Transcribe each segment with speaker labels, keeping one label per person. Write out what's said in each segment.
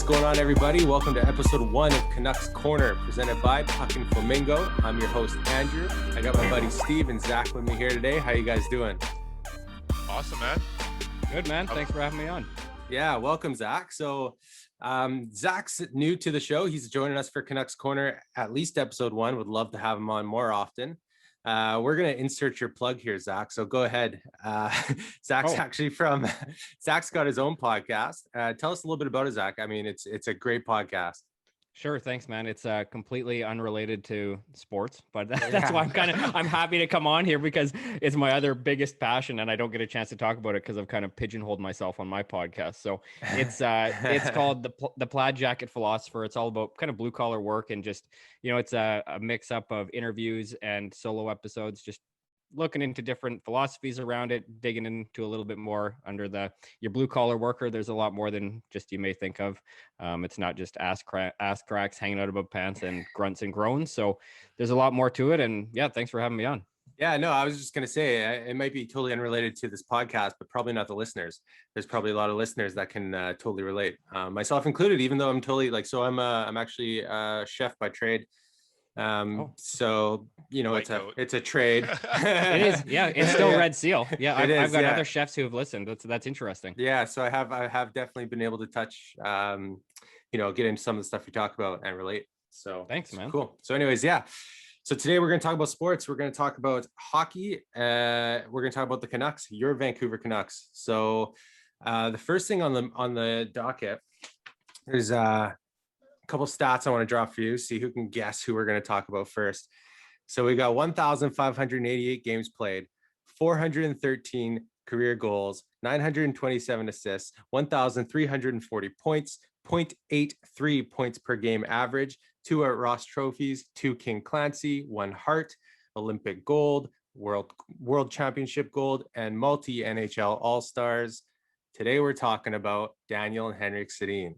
Speaker 1: What's going on, everybody? Welcome to episode 1 of Canucks Corner, presented by Puckin, Flamingo. I'm your host, Andrew. I got my buddy Steve and Zack with me here today. How you guys doing?
Speaker 2: Awesome, man.
Speaker 3: Good, man. Thanks for having me on.
Speaker 1: Yeah, welcome, Zack. So Zack's new to the show. He's joining us for Canucks Corner, at least episode 1. Would love to have him on more often. We're going to insert your plug here, Zack. So go ahead. Zack's Zack's got his own podcast. Tell us a little bit about it, Zack. I mean, it's a great podcast.
Speaker 3: Sure. Thanks, man. It's completely unrelated to sports, but that's why I'm happy to come on here because it's my other biggest passion and I don't get a chance to talk about it because I've kind of pigeonholed myself on my podcast. So it's called the Plaid Jacket Philosopher. It's all about kind of blue collar work and just, it's a mix up of interviews and solo episodes, just looking into different philosophies around it, digging into a little bit more under your blue collar worker. There's a lot more than just you may think of. It's not just ass cracks hanging out above pants and grunts and groans. So there's a lot more to it. And yeah, thanks for having me on.
Speaker 1: Yeah, no, I was just going to say it might be totally unrelated to this podcast, but probably not the listeners. There's probably a lot of listeners that can totally relate, myself included, even though I'm totally I'm actually a chef by trade. So it's a trade.
Speaker 3: It is. Yeah, it's still Red Seal. Yeah, I've got other chefs who have listened. That's interesting.
Speaker 1: Yeah, so I have definitely been able to touch get into some of the stuff you talk about and relate. So
Speaker 3: thanks, man.
Speaker 1: Cool. So anyways, yeah. So today we're going to talk about sports. We're going to talk about hockey. We're going to talk about the Canucks, your Vancouver Canucks. So the first thing on the docket is couple stats I want to drop for you, see who can guess who we're going to talk about first. So we got 1,588 games played, 413 career goals, 927 assists, 1,340 points, 0.83 points per game average, 2 Art Ross trophies, 2 King Clancy, 1 Hart, Olympic gold, World Championship gold, and multi NHL All-Stars. Today we're talking about Daniel and Henrik Sedin.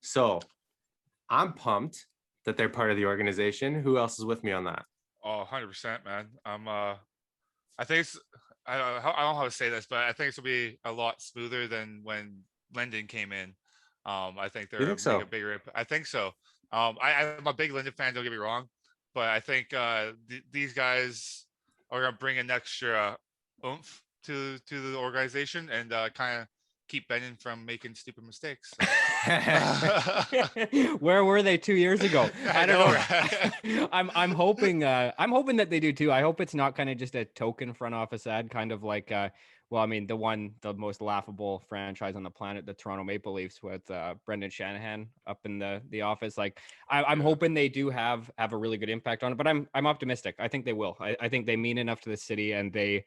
Speaker 1: So I'm pumped that they're part of the organization. Who else is with me on that?
Speaker 2: Oh, 100%, man. I think I don't know how to say this, but I think this will be a lot smoother than when Linden came in. I think they're a bigger impact. I think so. I'm a big Linden fan, don't get me wrong, but I think these guys are going to bring an extra oomph to the organization and kind of keep Benning from making stupid mistakes. So.
Speaker 3: Where were they 2 years ago? I don't know. I'm hoping that they do too. I hope it's not kind of just a token front office ad, kind of like the most laughable franchise on the planet, the Toronto Maple Leafs, with Brendan Shanahan up in the office. Like I'm hoping they do have a really good impact on it, but I'm optimistic. I think they will. I think they mean enough to the city and they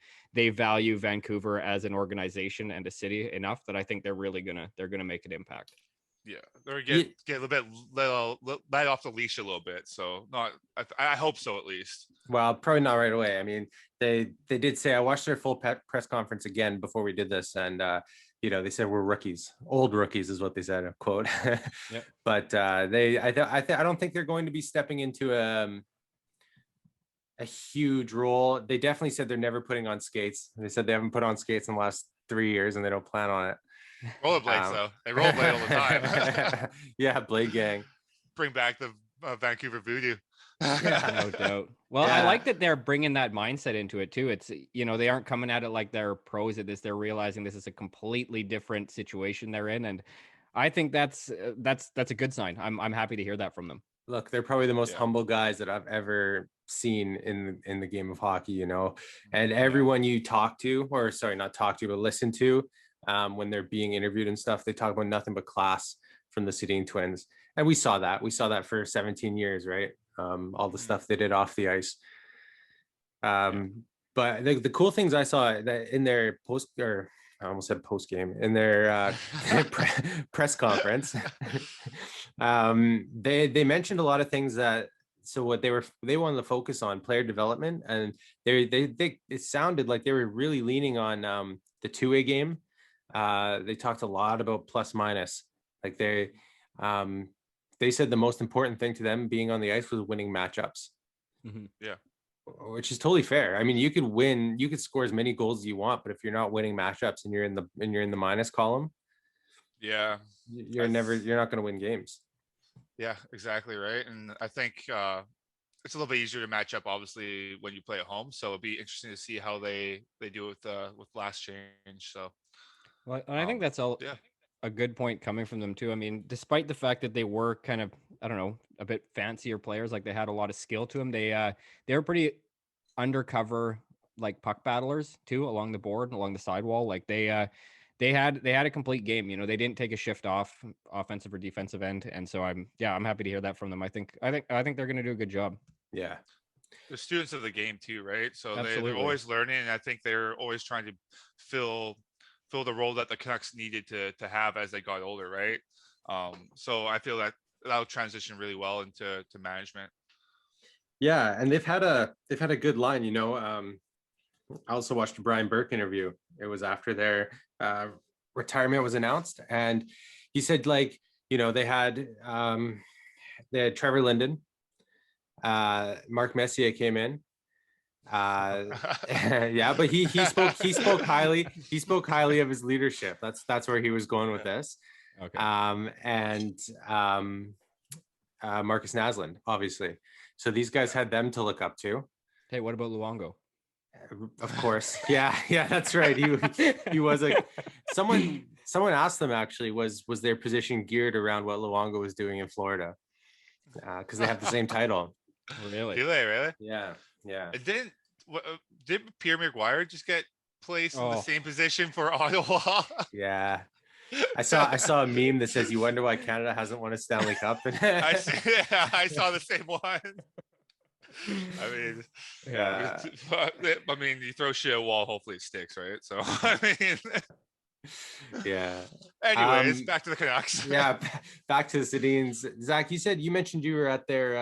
Speaker 3: value Vancouver as an organization and a city enough that I think they're gonna make an impact.
Speaker 2: Yeah, they're get a little bit let off the leash a little bit. So I hope so at least.
Speaker 1: Well, probably not right away. I mean, they did say, I watched their full press conference again before we did this, and they said we're rookies, old rookies is what they said, quote. Yep. But I don't think they're going to be stepping into a huge role. They definitely said they're never putting on skates. They said they haven't put on skates in the last 3 years, and they don't plan on it.
Speaker 2: Rollerblades, though. They rollerblade all the time.
Speaker 1: Yeah, Blade Gang.
Speaker 2: Bring back the Vancouver voodoo.
Speaker 3: Yeah, no doubt. Well, yeah. I like that they're bringing that mindset into it too. It's, they aren't coming at it like they're pros at this. They're realizing this is a completely different situation they're in, and I think that's a good sign. I'm happy to hear that from them.
Speaker 1: Look, they're probably the most humble guys that I've ever seen in the game of hockey. And everyone you talk to, or sorry, not talk to, but listen to. When they're being interviewed and stuff, they talk about nothing but class from the Sedin twins. And we saw that for 17 years, right? All the stuff they did off the ice. But the cool things I saw that in their I almost said post game, in their press conference, they mentioned a lot of things so what they wanted to focus on player development, and it sounded like they were really leaning on the two-way game. They talked a lot about plus minus. Like they said the most important thing to them being on the ice was winning matchups.
Speaker 2: Mm-hmm. Yeah.
Speaker 1: Which is totally fair. I mean, you could score as many goals as you want, but if you're not winning matchups and you're in the minus column,
Speaker 2: Yeah.
Speaker 1: You're not going to win games.
Speaker 2: Yeah, exactly right. And I think it's a little bit easier to match up, obviously, when you play at home. So it'll be interesting to see how they do with last change. So,
Speaker 3: well, I think that's all.
Speaker 2: Yeah.
Speaker 3: A good point coming from them too. I mean, despite the fact that they were kind of, I don't know, a bit fancier players, like they had a lot of skill to them. They were pretty undercover, like puck battlers too, along the board, along the sidewall. Like they had a complete game. You know, they didn't take a shift off offensive or defensive end, and so I'm happy to hear that from them. I think they're going to do a good job.
Speaker 1: Yeah,
Speaker 2: they're students of the game too, right? So
Speaker 3: Absolutely.
Speaker 2: they're always learning, and I think they're always trying to fill the role that the Canucks needed to have as they got older, right? So I feel that that'll transition really well into management.
Speaker 1: Yeah, and they've had a good line. You know, I also watched a Brian Burke interview. It was after their retirement was announced, and he said, like, you know, they had Trevor Linden, Mark Messier came in. Yeah, but he spoke highly of his leadership. That's where he was going with this.
Speaker 3: Okay.
Speaker 1: And Marcus Naslund, obviously. So these guys had them to look up to.
Speaker 3: Hey, what about Luongo?
Speaker 1: Of course. Yeah, that's right. He was like someone asked them, actually, was their position geared around what Luongo was doing in Florida? Because they have the same title.
Speaker 3: Really?
Speaker 2: Do they really?
Speaker 1: Yeah.
Speaker 2: Did Pierre McGuire just get placed in the same position for Ottawa?
Speaker 1: Yeah. I saw a meme that says, "You wonder why Canada hasn't won a Stanley Cup."
Speaker 2: I saw the same one. I mean,
Speaker 1: yeah.
Speaker 2: I mean, you throw shit at a wall, hopefully it sticks, right? So I mean,
Speaker 1: yeah.
Speaker 2: Anyways, back to the Canucks.
Speaker 1: Yeah, back to the Sedins. Zach, you mentioned you were at their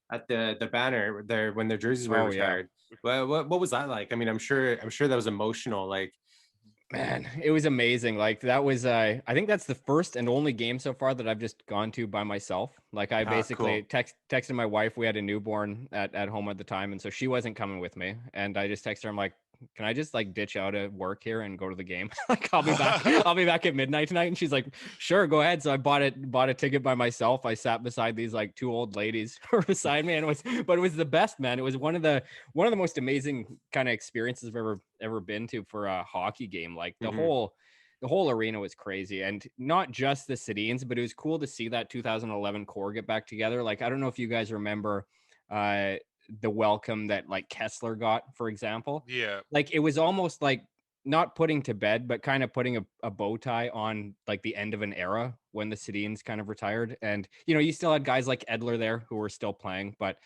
Speaker 1: at the banner there when their jerseys were retired. Yeah. What was that like? I mean, I'm sure that was emotional. Like,
Speaker 3: man, it was amazing. Like that was I think that's the first and only game so far that I've just gone to by myself. Like I basically texted my wife. We had a newborn at home at the time, and so she wasn't coming with me. And I just texted her, I'm like, can I just like ditch out of work here and go to the game? Like I'll be back at midnight tonight. And she's like, sure, go ahead. So I bought a ticket by myself. I sat beside these like two old ladies who were beside me, and it was the best, man. It was one of the most amazing kind of experiences I've ever been to for a hockey game. Like the whole arena was crazy, and not just the Sedins, but it was cool to see that 2011 core get back together. Like, I don't know if you guys remember, the welcome that like Kessler got, for example.
Speaker 2: Yeah.
Speaker 3: Like it was almost like not putting to bed, but kind of putting a bow tie on like the end of an era when the Sedins kind of retired. And, you know, you still had guys like Edler there who were still playing, but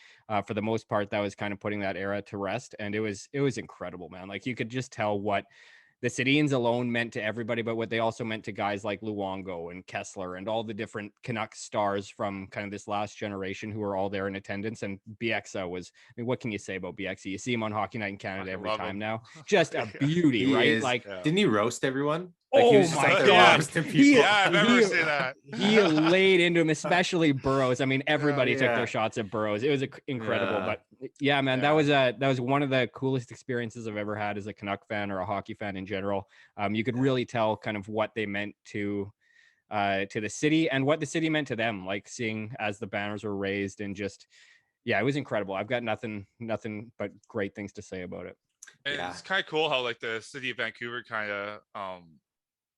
Speaker 3: for the most part, that was kind of putting that era to rest. And it was incredible, man. Like you could just tell what the Sedins alone meant to everybody, but what they also meant to guys like Luongo and Kessler and all the different Canucks stars from kind of this last generation who were all there in attendance. And Bieksa was, I mean, what can you say about Bieksa? You see him on Hockey Night in Canada every time now. Just a beauty, right? Like,
Speaker 1: didn't he roast everyone?
Speaker 3: Like,
Speaker 1: he was just
Speaker 3: my
Speaker 1: God!
Speaker 2: I remember seeing that.
Speaker 3: He laid into him, especially Burrows. I mean, everybody took their shots at Burrows. It was incredible. But yeah, man, that was one of the coolest experiences I've ever had as a Canuck fan or a hockey fan in general. You could really tell kind of what they meant to the city and what the city meant to them. Like seeing as the banners were raised, and just it was incredible. I've got nothing but great things to say about it.
Speaker 2: And it's kind of cool how like the city of Vancouver kind of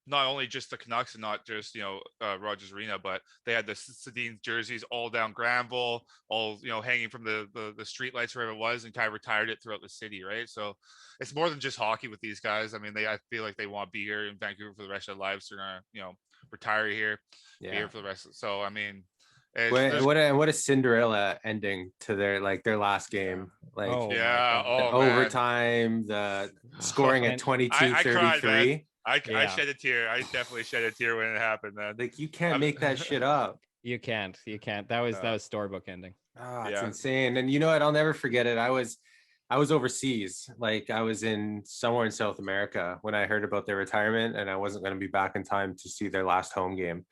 Speaker 2: not only just the Canucks and not just, you know, Rogers Arena, but they had the Sedin jerseys all down Granville, all, you know, hanging from the street lights, wherever it was, and kind of retired it throughout the city, right? So it's more than just hockey with these guys. I mean, I feel like they want to be here in Vancouver for the rest of their lives. They're gonna, you know, retire here, be here for the rest. So I mean,
Speaker 1: what a Cinderella ending to their last game. Like the overtime, the scoring at 22-33.
Speaker 2: I shed a tear. I definitely shed a tear when it happened, man.
Speaker 1: Like you can't make that shit up.
Speaker 3: You can't. That was storybook ending.
Speaker 1: Oh, it's insane. And you know what? I'll never forget it. I was overseas. Like I was in somewhere in South America when I heard about their retirement, and I wasn't going to be back in time to see their last home game.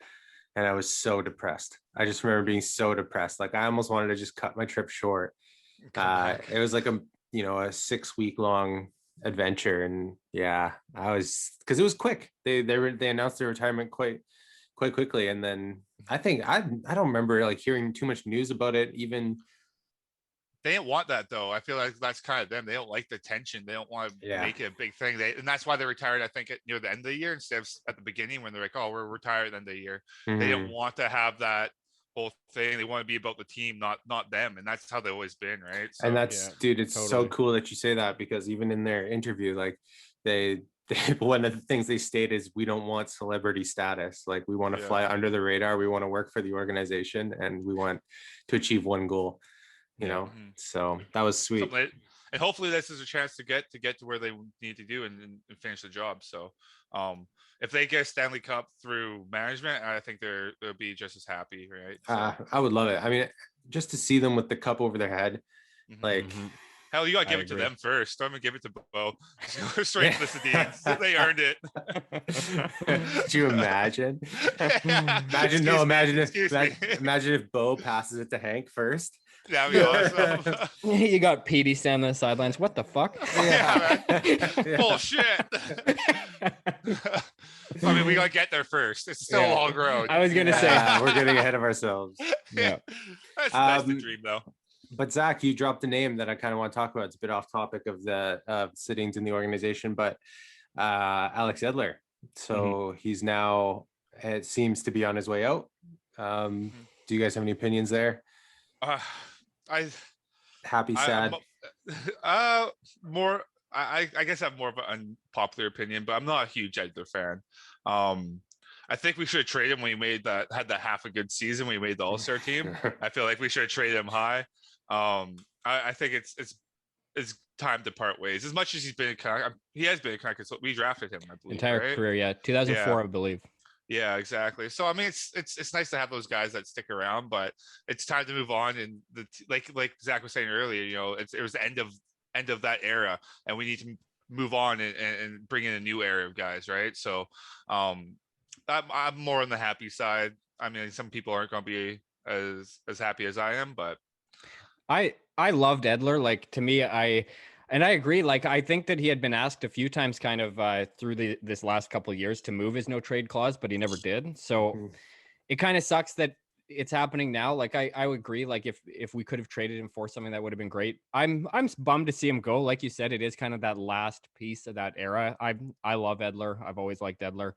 Speaker 1: And I was so depressed. I just remember being so depressed. Like I almost wanted to just cut my trip short. It was like a 6-week long adventure. And yeah, I was, because it was quick. They announced their retirement quite quickly, and then I think I don't remember like hearing too much news about it even.
Speaker 2: They didn't want that though. I feel like that's kind of them. They don't like the tension. They don't want to make it a big thing. And that's why they retired, I think, near the end of the year instead of at the beginning when they're like, "Oh, we're retired at the end of the year." They didn't want to have that whole thing. They want to be about the team, not them. And that's how they've always been, right?
Speaker 1: So, and that's dude, it's totally so cool that you say that, because even in their interview, like they one of the things they state is, we don't want celebrity status. Like, we want to fly under the radar. We want to work for the organization, and we want to achieve one goal. You know, so that was sweet.
Speaker 2: And hopefully this is a chance to get to where they need to do and finish the job. So if they get Stanley Cup through management, I think they'll be just as happy, right? So,
Speaker 1: I would love it. I mean, just to see them with the cup over their head, like
Speaker 2: hell, you gotta give it to them first. Don't even give it to Bo. Go straight to the Sedins. They earned it.
Speaker 1: Could you imagine? Imagine if Bo passes it to Hank first.
Speaker 2: That'd be awesome.
Speaker 3: You got Petey standing on the sidelines. What the fuck?
Speaker 2: Bullshit. I mean, we gotta get there first. It's still a long road.
Speaker 3: I was gonna say
Speaker 1: we're getting ahead of ourselves.
Speaker 2: Yeah, that's the dream, though.
Speaker 1: But Zach, you dropped a name that I kind of want to talk about. It's a bit off topic of the sittings in the organization, but Alex Edler. So he's now, it seems to be on his way out. Do you guys have any opinions there? Happy, sad.
Speaker 2: I guess I have more of an unpopular opinion, but I'm not a huge Edler fan. I think we should have traded him when he had that half a good season when he made the All-Star team. I feel like we should have traded him high. I think it's time to part ways. As much as he's been a Canuck, he has been a Canuck. So we drafted him, I believe,
Speaker 3: entire career, 2004, I believe. Yeah,
Speaker 2: exactly. So I mean, it's nice to have those guys that stick around, but it's time to move on. And like Zack was saying earlier, you know, it was the end of that era, and we need to move on and bring in a new era of guys, right? So I'm more on the happy side. I mean, some people aren't going to be as happy as I am, but
Speaker 3: I loved Edler. Like, to me, I agree. Like, I think that he had been asked a few times kind of through this last couple of years to move his no trade clause, but he never did. So it kind of sucks that it's happening now. Like, I would agree. Like, if we could have traded him for something, that would have been great. I'm bummed to see him go. Like you said, it is kind of that last piece of that era. I love Edler. I've always liked Edler,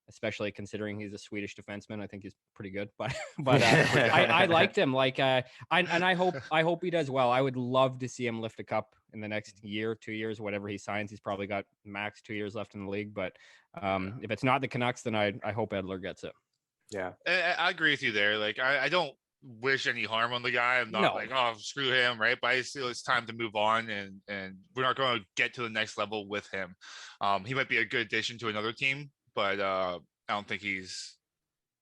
Speaker 3: especially considering he's a Swedish defenseman. I think he's pretty good, but I liked him. Like, I hope he does well. I would love to see him lift a cup in the next year, 2 years, whatever he signs. He's probably got max 2 years left in the league, but if it's not the Canucks, then I hope Edler gets it.
Speaker 1: Yeah,
Speaker 2: I agree with you there. Like, I don't wish any harm on the guy. I'm not like, oh, screw him, right? But I feel it's time to move on, and we're not going to get to the next level with him. He might be a good addition to another team, but I don't think he's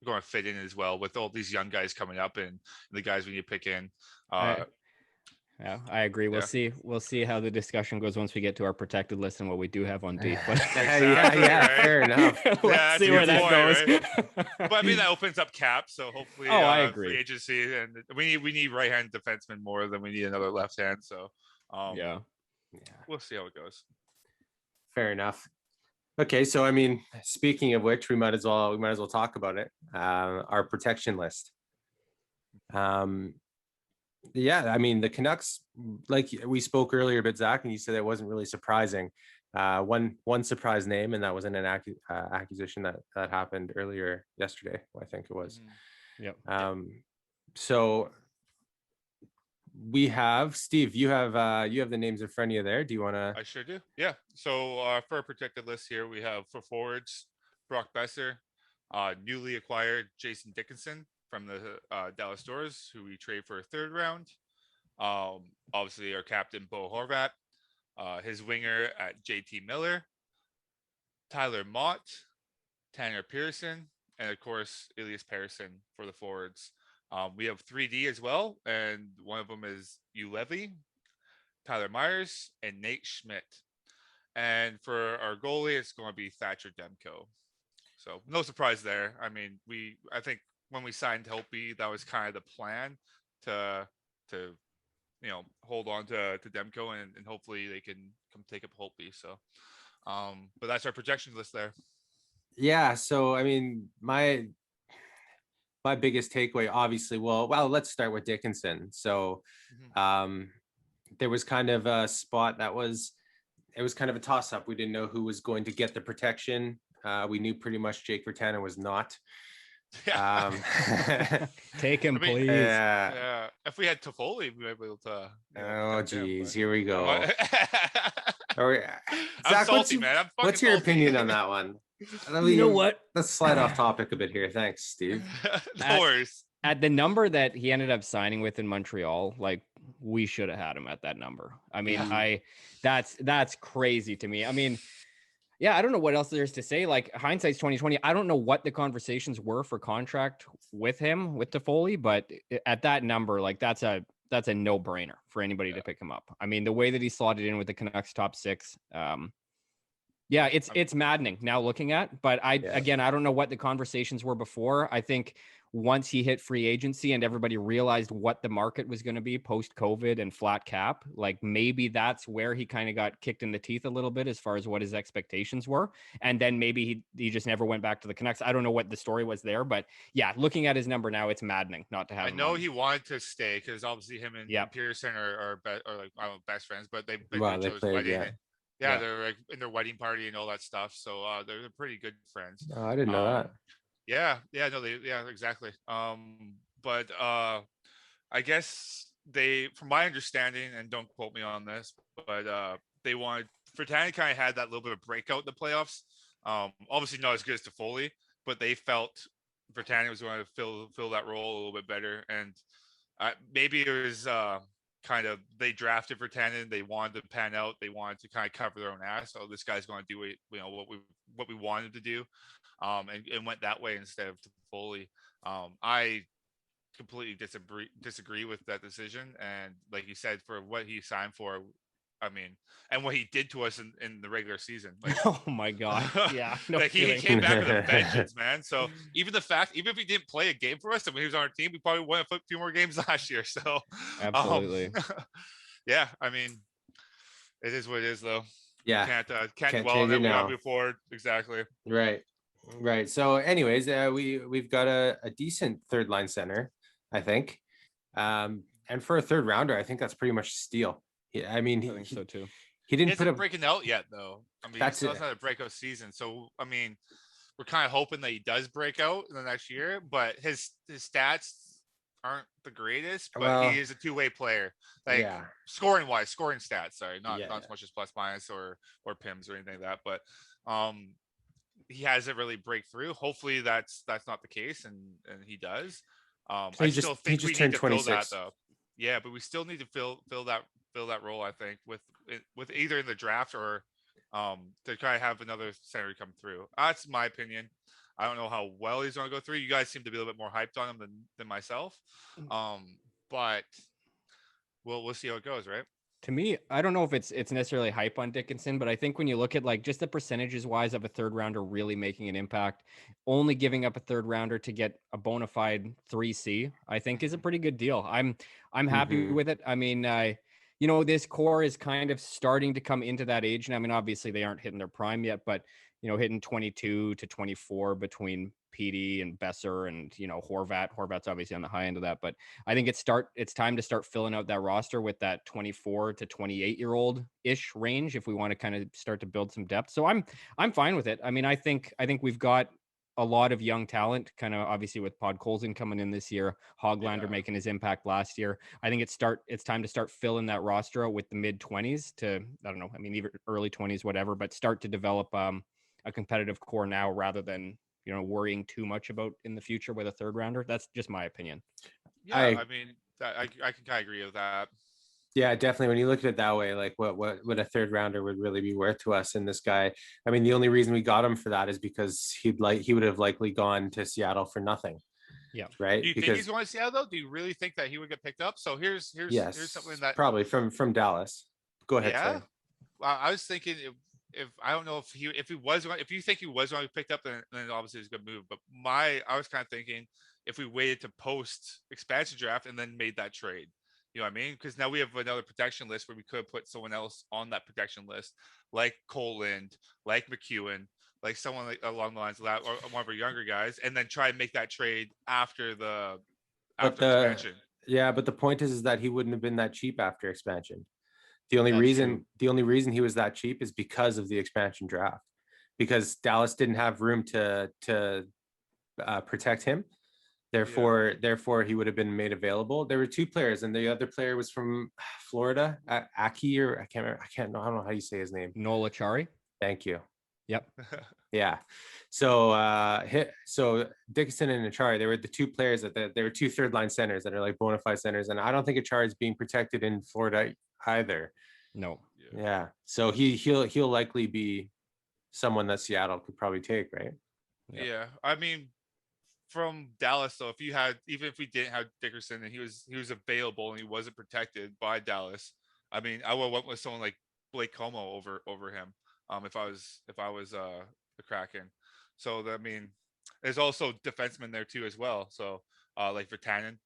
Speaker 2: going to fit in as well with all these young guys coming up and the guys we need to pick in.
Speaker 3: Yeah, I agree. We'll see how the discussion goes once we get to our protected list and what we do have on D. But
Speaker 1: fair enough.
Speaker 3: Let's see where that goes.
Speaker 2: Right? But I mean, that opens up cap, so hopefully,
Speaker 3: I agree.
Speaker 2: Free agency, and we need right-hand defenseman more than we need another left hand. So we'll see how it goes.
Speaker 1: Fair enough. Okay, so I mean, speaking of which, we might as well talk about it. Our protection list. Yeah, I mean, the Canucks, like we spoke earlier about Zack, and you said it wasn't really surprising. One surprise name, and that was in an acquisition that happened earlier yesterday, I think it was.
Speaker 3: Yeah.
Speaker 1: So we have Steve. You have the names in front of you there. Do you want to?
Speaker 2: I sure do. Yeah. So for our protected list here, we have for forwards Brock Besser, newly acquired Jason Dickinson from the Dallas Stars, who we trade for a third round. Obviously, our captain Bo Horvat, his winger at JT Miller, Tyler Mott, Tanner Pearson, and of course Elias Persson for the forwards. We have 3D as well, and one of them is Hugh Levy, Tyler Myers, and Nate Schmidt. And for our goalie, it's going to be Thatcher Demko. So no surprise there. I mean, I think when we signed Helpy, that was kind of the plan to hold on to Demko and hopefully they can come take up Holtby. So, but that's our projection list there.
Speaker 1: Yeah. So, I mean, my biggest takeaway, obviously, well, let's start with Dickinson. So, there was kind of a spot it was kind of a toss up. We didn't know who was going to get the protection. We knew pretty much Jake Virtanen was not.
Speaker 3: Yeah. Take him, please.
Speaker 2: Yeah. If we had Toffoli, we might be able to.
Speaker 1: Oh, geez, here we go.
Speaker 2: Zack, salty, man.
Speaker 1: What's your opinion on that one?
Speaker 3: You know what?
Speaker 1: Let's slide off topic a bit here. Thanks, Steve.
Speaker 2: No worries.
Speaker 3: At the number that he ended up signing with in Montreal, like we should have had him at that number. I mean, that's crazy to me. I mean, yeah, I don't know what else there's to say. Like hindsight's 2020. I don't know what the conversations were for contract with him, with Toffoli, but at that number, like that's a no-brainer for anybody to pick him up. I mean, the way that he slotted in with the Canucks top 6, yeah, it's maddening now looking at, but again, I don't know what the conversations were before. I think once he hit free agency and everybody realized what the market was going to be post COVID and flat cap, like maybe that's where he kind of got kicked in the teeth a little bit as far as what his expectations were. And then maybe he just never went back to the Canucks. I don't know what the story was there, but yeah, looking at his number now, it's maddening not to have him.
Speaker 2: I know he wanted to stay because obviously him and Pearson are like, I don't know, best friends, but they chose wedding. Yeah, they're like in their wedding party and all that stuff. So they're pretty good friends.
Speaker 1: Oh, I didn't know that.
Speaker 2: Yeah, exactly. But I guess from my understanding, and don't quote me on this, but they wanted Virtanen kind of had that little bit of breakout in the playoffs. Obviously not as good as Toffoli, but they felt Virtanen was going to fill that role a little bit better, and maybe it was kind of they drafted Virtanen, they wanted to pan out, they wanted to kind of cover their own ass. So this guy's going to do what we wanted to do. And went that way instead of Toffoli. I completely disagree with that decision. And like you said, for what he signed for, I mean, and what he did to us in the regular season. Like,
Speaker 3: oh my God. Yeah. No
Speaker 2: like he came back with a vengeance, man. So even if he didn't play a game for us and when he was on our team, we probably won a few more games last year. So
Speaker 3: absolutely.
Speaker 2: Yeah, I mean, it is what it is though.
Speaker 1: Yeah.
Speaker 2: Can't dwell on it now. Move forward. Exactly.
Speaker 1: Right. So anyways, we've got a decent third line center, I think. And for a third rounder, I think that's pretty much steal. I think
Speaker 3: so too.
Speaker 1: He didn't put
Speaker 2: breaking out yet though. I mean, it's not a breakout season. So I mean, we're kind of hoping that he does break out in the next year, but his stats aren't the greatest, but he is a two-way player. Like scoring stats, sorry, not as much as plus minus or PIMS or anything like that, but he hasn't really break through. Hopefully that's not the case, and he does. I still think we need to 26. Fill that though. Yeah, but we still need to fill that role. I think with either in the draft or to kind of have another center come through. That's my opinion. I don't know how well he's going to go through. You guys seem to be a little bit more hyped on him than myself. But we'll see how it goes, right?
Speaker 3: To me, I don't know if it's necessarily hype on Dickinson, but I think when you look at like just the percentages wise of a third rounder really making an impact, only giving up a third rounder to get a bona fide 3C, I think is a pretty good deal. I'm happy with it. I mean, this core is kind of starting to come into that age. And I mean, obviously they aren't hitting their prime yet, but hitting 22 to 24 between PD and Besser and, Horvat. Horvat's obviously on the high end of that, but I think it's time to start filling out that roster with that 24 to 28-year-old ish range if we want to kind of start to build some depth. So I'm fine with it. I mean, I think we've got a lot of young talent, kind of obviously with Podkolzin coming in this year, Hoglander making his impact last year. I think it's time to start filling that roster out with the mid 20s to, I don't know, I mean, even early 20s, whatever, but start to develop a competitive core now rather than, worrying too much about in the future with a third rounder. That's just my opinion.
Speaker 2: Yeah, I mean, I can kind of agree with that.
Speaker 1: Yeah, definitely. When you look at it that way, like what a third rounder would really be worth to us. And this guy, I mean, the only reason we got him for that is because he would have likely gone to Seattle for nothing.
Speaker 3: Yeah.
Speaker 1: Right.
Speaker 2: Do you think he's going to Seattle though? Do you really think that he would get picked up? So here's something that
Speaker 1: probably from Dallas. Go ahead.
Speaker 2: Yeah. I was thinking if I don't know if you think he was going to be picked up, then obviously it's a good move. But I was kind of thinking if we waited to post expansion draft and then made that trade, You know what I mean? Because now we have another protection list where we could put someone else on that protection list, like Cole Lind, like McEwen, like someone like along the lines of that, or one of our younger guys, and then try and make that trade after expansion.
Speaker 1: But the point is that he wouldn't have been that cheap after expansion. The only reason he was that cheap is because of the expansion draft, because Dallas didn't have room to protect him. Therefore, he would have been made available. There were two players, and the other player was from Florida, Aki, or I don't know how you say his name.
Speaker 3: Noel Acciari.
Speaker 1: Thank you.
Speaker 3: Yep.
Speaker 1: Yeah. So Dickinson and Acciari, they were the two players they were two third line centers that are like bona fide centers, and I don't think Acciari is being protected in Florida either.
Speaker 3: No.
Speaker 1: Yeah. So he'll likely be someone that Seattle could probably take, right?
Speaker 2: Yeah. I mean, from Dallas, though, even if we didn't have Dickerson and he was available and he wasn't protected by Dallas, I mean, I would have went with someone like Blake Como over him. If I was the Kraken. So I mean, there's also defensemen there too as well. So like Virtanen,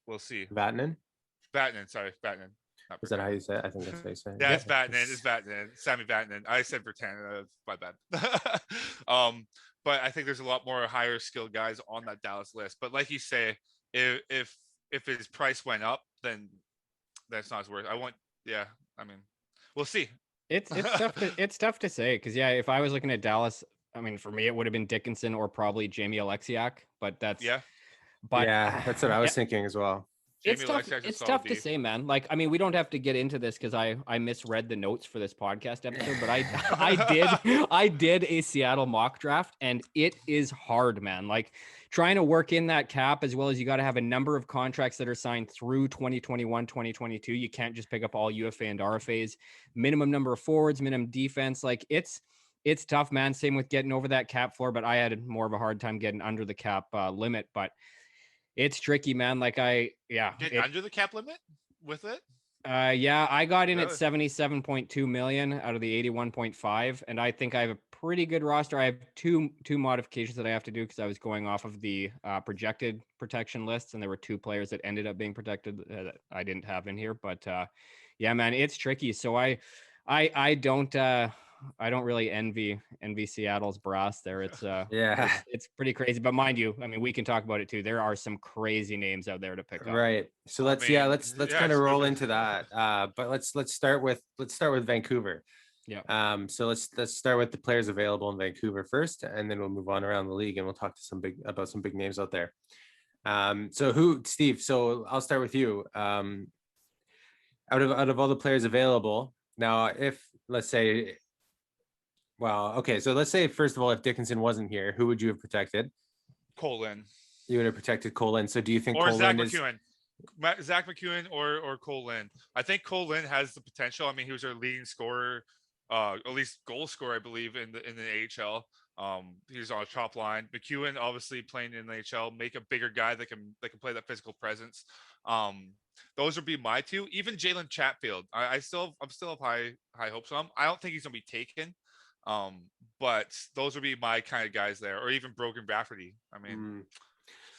Speaker 2: we'll see.
Speaker 1: Vatanen.
Speaker 2: Sorry, Vatanen.
Speaker 1: Is that how you say it? I think that's how you say it.
Speaker 2: Yeah, it's Vatanen. It's Vatanen. Sammy Vatanen. I said Virtanen. My bad. But I think there's a lot more higher skilled guys on that Dallas list. But like you say, if his price went up, then that's not as worth. I mean, we'll see.
Speaker 3: It's tough to say because if I was looking at Dallas, I mean, for me it would have been Dickinson or probably Jamie Alexiak, but that's what
Speaker 1: I was thinking as well.
Speaker 3: It's tough to say, man. Like, I mean, we don't have to get into this because I misread the notes for this podcast episode, but I did a Seattle mock draft, and it is hard, man. Like, trying to work in that cap, as well as you got to have a number of contracts that are signed through 2021, 2022. You can't just pick up all UFA and RFAs. Minimum number of forwards, minimum defense. Like, it's tough, man. Same with getting over that cap floor, but I had more of a hard time getting under the cap limit. But it's tricky, man. Like
Speaker 2: under the cap limit with it.
Speaker 3: I got in at 77.2 million out of the 81.5, and I think I have a pretty good roster. I have two modifications that I have to do because I was going off of the projected protection lists, and there were two players that ended up being protected that I didn't have in here. But man, it's tricky. So I don't really envy Seattle's brass there. It's it's pretty crazy. But mind you, I mean, we can talk about it too. There are some crazy names out there to pick up.
Speaker 1: Right. So let's kind of roll into that. But let's start with Vancouver.
Speaker 3: Yeah.
Speaker 1: So let's start with the players available in Vancouver first, and then we'll move on around the league and we'll talk to about some big names out there. Steve, so I'll start with you. Out of all the players available now, let's say first of all, if Dickinson wasn't here, who would you have protected?
Speaker 2: Cole Lind.
Speaker 1: You would have protected Cole Lind. So do you think
Speaker 2: or
Speaker 1: Cole
Speaker 2: Zack
Speaker 1: Lind
Speaker 2: McEwen? Zack McEwen or Cole Lind. I think Cole Lind has the potential. I mean, he was our leading scorer, at least goal scorer, I believe, in the AHL. He's on a top line. McEwen obviously playing in the AHL, make a bigger guy that can play that physical presence. Those would be my two. Even Jalen Chatfield. I'm still have high hopes on him. I don't think he's gonna be taken. But those would be my kind of guys there, or even Brogan Rafferty. I mean,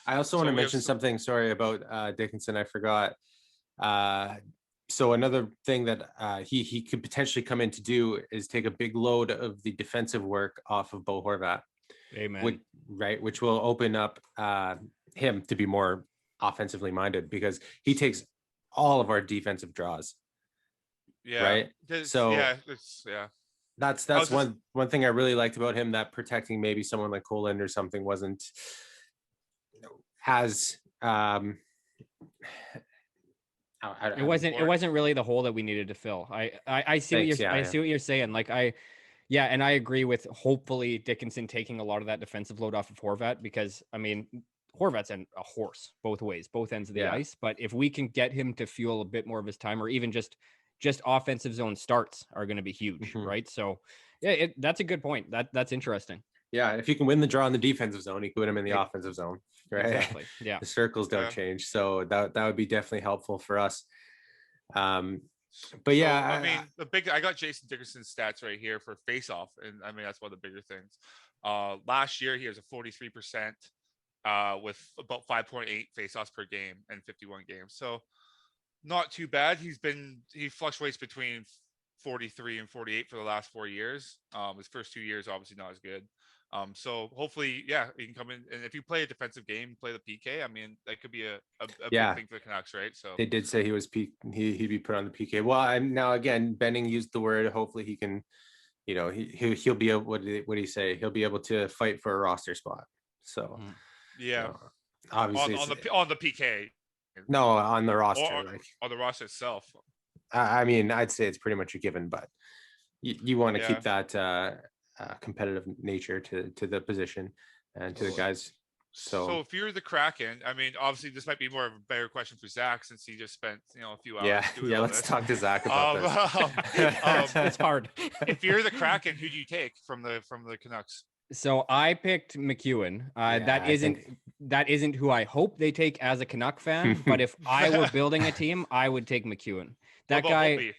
Speaker 1: I also want to mention something. Sorry about Dickinson. I forgot. So another thing that he could potentially come in to do is take a big load of the defensive work off of Bo Horvat.
Speaker 3: Amen.
Speaker 1: Which will open up him to be more offensively minded because he takes all of our defensive draws.
Speaker 2: Yeah.
Speaker 1: Right. So That's one thing I really liked about him, that protecting maybe someone like Cole Lind or something wasn't as
Speaker 3: it wasn't really the hole that we needed to fill. I see what you're saying. Like and I agree with hopefully Dickinson taking a lot of that defensive load off of Horvat, because I mean Horvat's a horse both ways, both ends of the ice. But if we can get him to fuel a bit more of his time, or even just offensive zone starts are going to be huge, right? So that's a good point. That's interesting.
Speaker 1: Yeah, if you can win the draw in the defensive zone, you can win them in the offensive zone, right?
Speaker 3: Exactly. Yeah,
Speaker 1: the circles don't change, so that would be definitely helpful for us. I mean, I got Jason Dickerson's stats right here for face-off, and I mean that's one of the bigger things. Last year he has a 43%
Speaker 2: with about 5.8 faceoffs per game in 51 games. So not too bad. He fluctuates between 43 and 48 for the last 4 years. His first 2 years obviously not as good. So hopefully, yeah, he can come in, and if you play a defensive game, play the PK. I mean, that could be a big thing for the Canucks, right? So
Speaker 1: they did say he'd be put on the PK. Well, I'm now again, Benning used the word. Hopefully, he can, he'll be able. What did he say? He'll be able to fight for a roster spot. So
Speaker 2: yeah,
Speaker 1: obviously
Speaker 2: on the PK.
Speaker 1: No, on the roster,
Speaker 2: on the roster itself.
Speaker 1: I mean, I'd say it's pretty much a given, but you want to keep that competitive nature to the position and to the guys. So
Speaker 2: if you're the Kraken, I mean, obviously this might be more of a better question for Zack, since he just spent a few hours.
Speaker 1: Let's talk to Zack about
Speaker 3: this. It's hard.
Speaker 2: If you're the Kraken, who do you take from the Canucks?
Speaker 3: So I picked McEwen. That isn't who I hope they take as a Canuck fan. But if I were building a team, I would take McEwen. That guy.
Speaker 1: Holtby?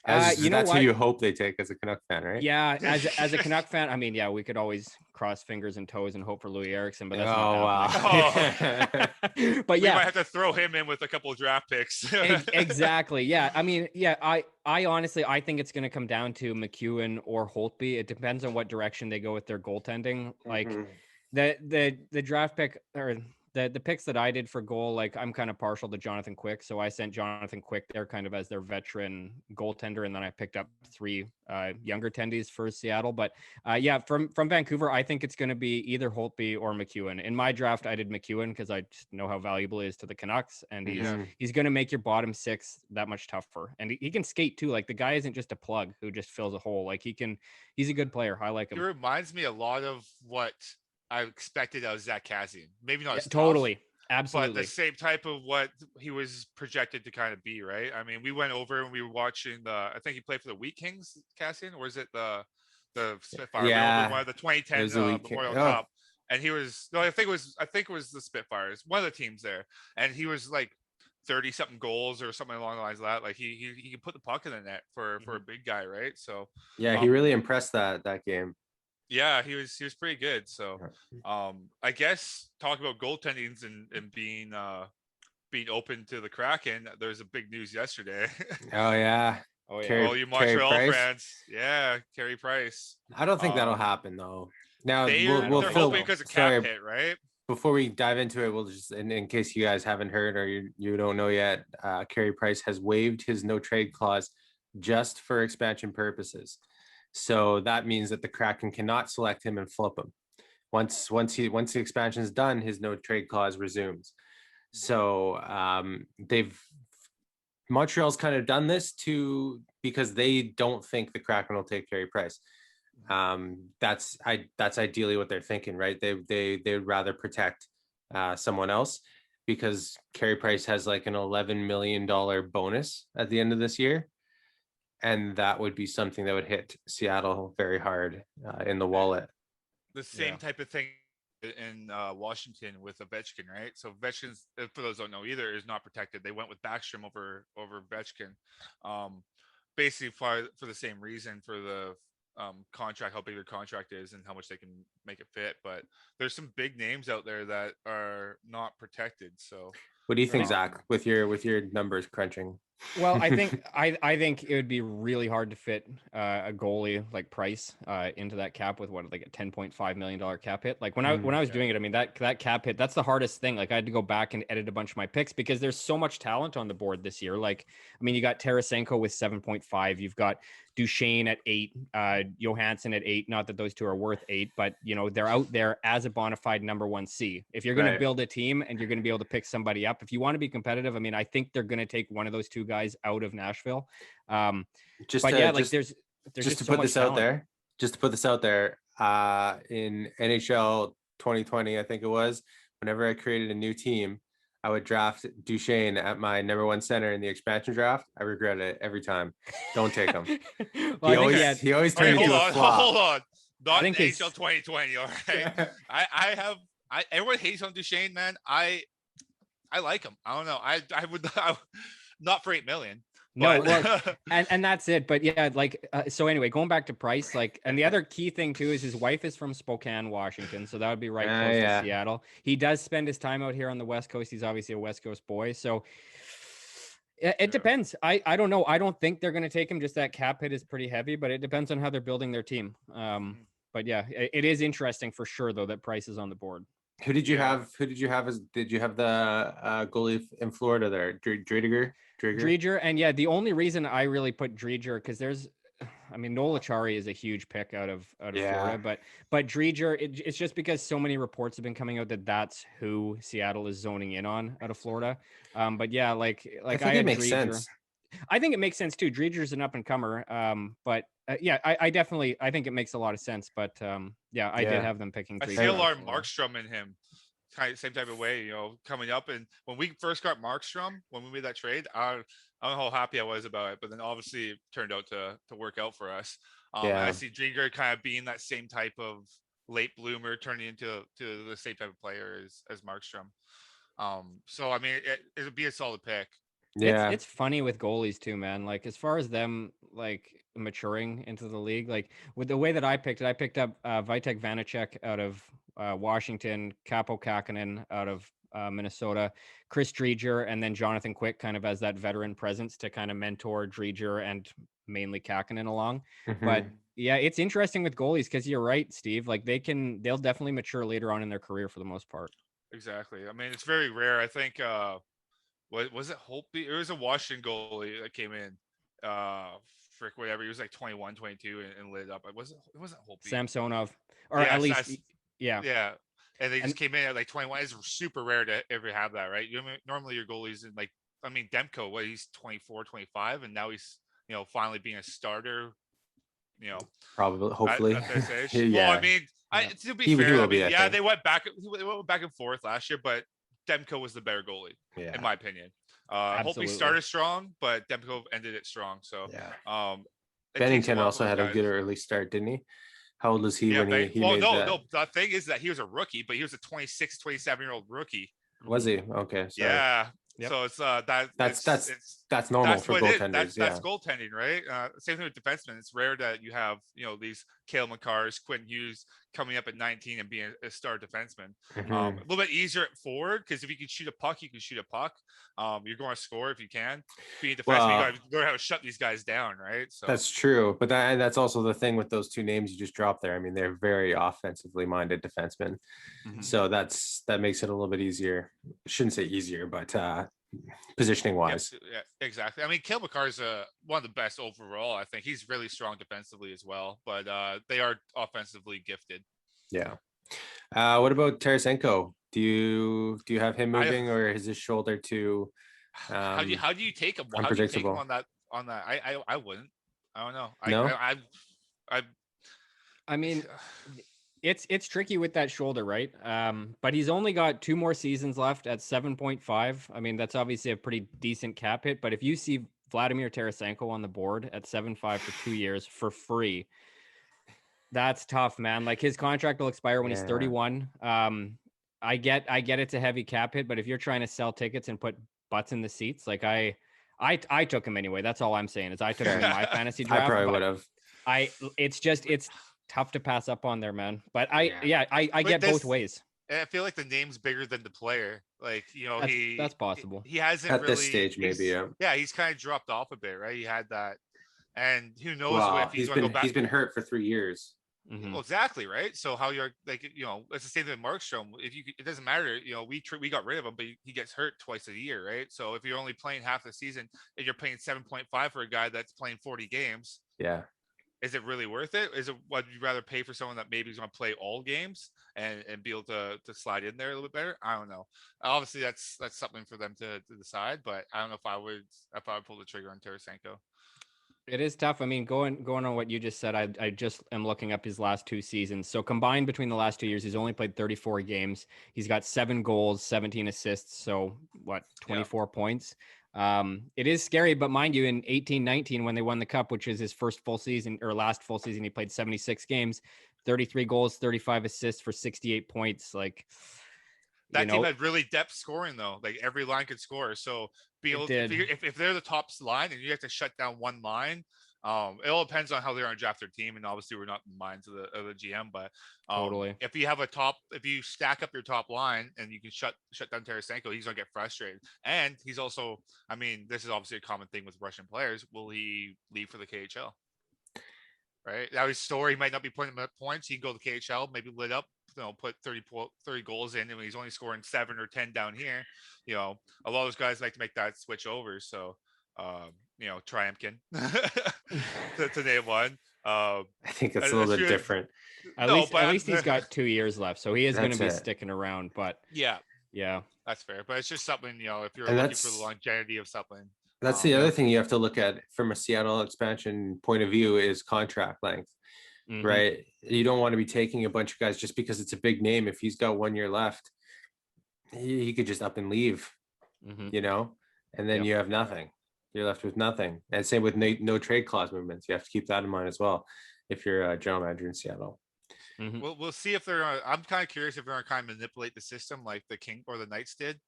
Speaker 1: That's who you hope they take as a Canuck fan, right?
Speaker 3: Yeah, as a Canuck fan, I mean, yeah, we could always cross fingers and toes and hope for Louis Eriksson, but that's not happening. But yeah,
Speaker 2: we might have to throw him in with a couple of draft picks.
Speaker 3: Exactly. Yeah, I mean, yeah, I honestly, I think it's going to come down to McEwen or Holtby. It depends on what direction they go with their goaltending. Like the draft pick or the picks that I did for goal, like I'm kind of partial to Jonathan Quick. So I sent Jonathan Quick there kind of as their veteran goaltender. And then I picked up 3 younger tendies for Seattle. But yeah, from Vancouver, I think it's going to be either Holtby or McEwen. In my draft, I did McEwen because I just know how valuable he is to the Canucks. And he's going to make your bottom 6 that much tougher. And he can skate too. Like the guy isn't just a plug who just fills a hole. Like he's a good player. I like him.
Speaker 2: He reminds me a lot of what I expected out of Zack. Maybe not
Speaker 3: totally,
Speaker 2: tough,
Speaker 3: absolutely,
Speaker 2: but the same type of what he was projected to kind of be, right? I mean, we went over and we were watching I think he played for the Wheat Kings, Cassian, or is it the Spitfire?
Speaker 1: Yeah,
Speaker 2: one of the 2010 Memorial Cup, and he was I think it was the Spitfires, one of the teams there, and he was like 30 something goals or something along the lines of that. Like he could put the puck in the net for a big guy, right? So
Speaker 1: yeah, he really impressed that game.
Speaker 2: Yeah, he was pretty good. So, I guess talking about goaltendings and being open to the Kraken, there's a big news yesterday.
Speaker 1: Oh yeah.
Speaker 2: You Montreal fans, yeah, Carey Price.
Speaker 1: I don't think that'll happen though. Now
Speaker 2: they're hoping because of cap hit, right?
Speaker 1: Before we dive into it, we'll just in case you guys haven't heard or you don't know yet, Carey Price has waived his no trade clause just for expansion purposes. So that means that the Kraken cannot select him and flip him. Once the expansion is done, his no trade clause resumes. So Montreal's kind of done this because they don't think the Kraken will take Carey Price. That's ideally what they're thinking, right? They'd rather protect someone else because Carey Price has like an $11 million bonus at the end of this year. And that would be something that would hit Seattle very hard in the wallet.
Speaker 2: The same type of thing in Washington with Ovechkin, right? So Ovechkin's, for those who don't know either, is not protected. They went with Backstrom over Ovechkin, basically for the same reason, for the contract, how big their contract is and how much they can make it fit. But there's some big names out there that are not protected. So
Speaker 1: what do you think, Zack, with your numbers crunching?
Speaker 3: Well, I think it would be really hard to fit a goalie like Price into that cap with like a $10.5 million cap hit. Like when I was doing it, I mean that cap hit, that's the hardest thing. Like I had to go back and edit a bunch of my picks because there's so much talent on the board this year. Like, I mean, you got Tarasenko with 7.5, you've got Duchesne at 8, Johansson at 8. Not that those two are worth 8, but they're out there as a bona fide number 1C. If you're going to build a team and you're going to be able to pick somebody up, if you want to be competitive, I mean, I think they're going to take one of those two guys out of Nashville. There's just
Speaker 1: to put this out there, in NHL 2020, I think it was, whenever I created a new team, I would draft Duchesne at my number 1 center in the expansion draft. I regret it every time. Don't take him. He always turned into a flop.
Speaker 2: Hold on. Not in NHL 2020, all right? Everyone hates on Duchesne, man. I like him. I don't know. I would not for $8 million.
Speaker 3: No, well, and that's it. But yeah, like, so anyway, going back to Price, like, and the other key thing too is his wife is from Spokane, Washington. So that would be right close to Seattle. He does spend his time out here on the West Coast. He's obviously a West Coast boy. So it depends. I don't know. I don't think they're going to take him. Just that cap hit is pretty heavy, but it depends on how they're building their team. But yeah, it is interesting for sure, though, that Price is on the board.
Speaker 1: Who did you have? Did you have the goalie in Florida there? Driedger?
Speaker 3: And yeah, the only reason I really put Driedger, because Noel Acciari is a huge pick out of Florida, but Driedger, it's just because so many reports have been coming out that that's who Seattle is zoning in on out of Florida. But yeah, like I think it makes sense. I think it makes sense too. Driedger's an up and comer. But yeah, I definitely think it makes a lot of sense. But I did have them picking Driedger.
Speaker 2: I see a lot of Markstrom in him. Kind of same type of way, coming up. And when we first got Markstrom, when we made that trade, I don't know how happy I was about it, but then obviously it turned out to work out for us. I see Driedger kind of being that same type of late bloomer, turning into the same type of player as Markstrom. So I mean, it would be a solid pick.
Speaker 3: Yeah, it's funny with goalies too, man. Like, as far as them like maturing into the league, like with the way that I picked up Vitek Vanacek out of Washington, Capo Kakkonen out of Minnesota, Chris Driedger, and then Jonathan Quick kind of as that veteran presence to kind of mentor Driedger and mainly Kakkonen along. But yeah, it's interesting with goalies because you're right, Steve. Like they'll definitely mature later on in their career for the most part.
Speaker 2: Exactly. I mean, it's very rare. I think was it Holtby? It was a Washington goalie that came in. Whatever. He was like 21, 22 and lit it up. It wasn't Holtby.
Speaker 3: Samsonov. Or at least
Speaker 2: Yeah. And they just came in at like 21. It's super rare to ever have that, right? Normally your goalies in Demko, he's 24, 25, and now he's, finally being a starter,
Speaker 1: probably, hopefully.
Speaker 2: At this age. Well, I mean, to be fair, they went back and forth last year, but Demko was the better goalie, in my opinion. Holtby started strong, but Demko ended it strong. So
Speaker 1: Bennington also had a good early start, didn't he? How old was he when he made that?
Speaker 2: No. The thing is that he was a rookie, but he was a 26, 27-year-old rookie.
Speaker 1: Was he? Okay. Sorry.
Speaker 2: Yeah. Yep. So it's
Speaker 1: that's normal for goaltenders.
Speaker 2: That's goaltending, right? Same thing with defensemen. It's rare that you have these Cale Makars, Quentin Hughes coming up at 19 and being a star defenseman. A little bit easier at forward because if you can shoot a puck, you can shoot a puck. You're going to score if you can. Being a defenseman, you got to learn how to shut these guys down, right? So
Speaker 1: that's true, but that's also the thing with those two names you just dropped there. I mean, they're very offensively minded defensemen, so that makes it a little bit easier. I shouldn't say easier, but positioning wise.
Speaker 2: Yeah, exactly. I mean, Cale Makar is one of the best overall. I think he's really strong defensively as well, but they are offensively gifted.
Speaker 1: Yeah. What about Tarasenko? Do you have him moving, or is his shoulder too?
Speaker 2: How do you take him? How do you take him on that? I wouldn't. I don't know.
Speaker 3: No? I mean, it's tricky with that shoulder, right? But he's only got 2 more seasons left at 7.5. I mean, that's obviously a pretty decent cap hit. But if you see Vladimir Tarasenko on the board at 7.5 for 2 years for free, that's tough, man. Like, his contract will expire when he's 31. I get it's a heavy cap hit, but if you're trying to sell tickets and put butts in the seats, like I took him anyway. That's all I'm saying is I took him in my fantasy draft.
Speaker 1: I probably would have.
Speaker 3: It's tough to pass up on there, man. But I get both ways.
Speaker 2: I feel like the name's bigger than the player. Like,
Speaker 3: that's possible.
Speaker 2: He hasn't
Speaker 1: at this stage, maybe.
Speaker 2: Yeah, he's kind of dropped off a bit, right? He had that, and who knows if he's going to go back.
Speaker 1: He's been hurt for 3 years.
Speaker 2: Well, exactly, right? So how you're like, it's the same thing with Markstrom. It doesn't matter, we got rid of him, but he gets hurt twice a year, right? So if you're only playing half the season and you're paying 7.5 for a guy that's playing 40 games, is it really worth it? Would you rather pay for someone that maybe is going to play all games and be able to slide in there a little bit better? I don't know. Obviously, that's something for them to decide, but I don't know if I would pull the trigger on Tarasenko.
Speaker 3: It is tough. I mean, going on what you just said, I just am looking up his last 2 seasons. So combined between the last 2 years, he's only played 34 games. He's got 7 goals, 17 assists. So 24 points. It is scary, but mind you, in 18-19, when they won the cup, which is his first full season or last full season, he played 76 games, 33 goals, 35 assists for 68 points. Like,
Speaker 2: That team had really depth scoring though. Like every line could score. So if they're the top line and you have to shut down one line, it all depends on how they're on draft their team. And obviously we're not in the minds of the GM, but
Speaker 3: totally.
Speaker 2: If you stack up your top line and you can shut down Tarasenko, he's gonna get frustrated. And he's also, I mean, this is obviously a common thing with Russian players. Will he leave for the KHL? Right. Now his story might not be putting him at points. He can go to the KHL, maybe lit up, put 30 goals in, and he's only scoring 7 or 10 down here. A lot of those guys like to make that switch over. So, Triumkin to name one.
Speaker 1: I think it's a little bit different.
Speaker 3: At least he's got 2 years left, so he is going to be sticking around. But yeah,
Speaker 2: that's fair. But it's just something, if you're looking for the longevity of something.
Speaker 1: That's the other thing you have to look at from a Seattle expansion point of view is contract length, right? You don't want to be taking a bunch of guys just because it's a big name. If he's got 1 year left, he could just up and leave, and then you have nothing. You're left with nothing. And same with no trade clause movements. You have to keep that in mind as well if you're a general manager in Seattle.
Speaker 2: We'll see if they're. I'm kind of curious if they're going to kind of manipulate the system like the King or the Knights did.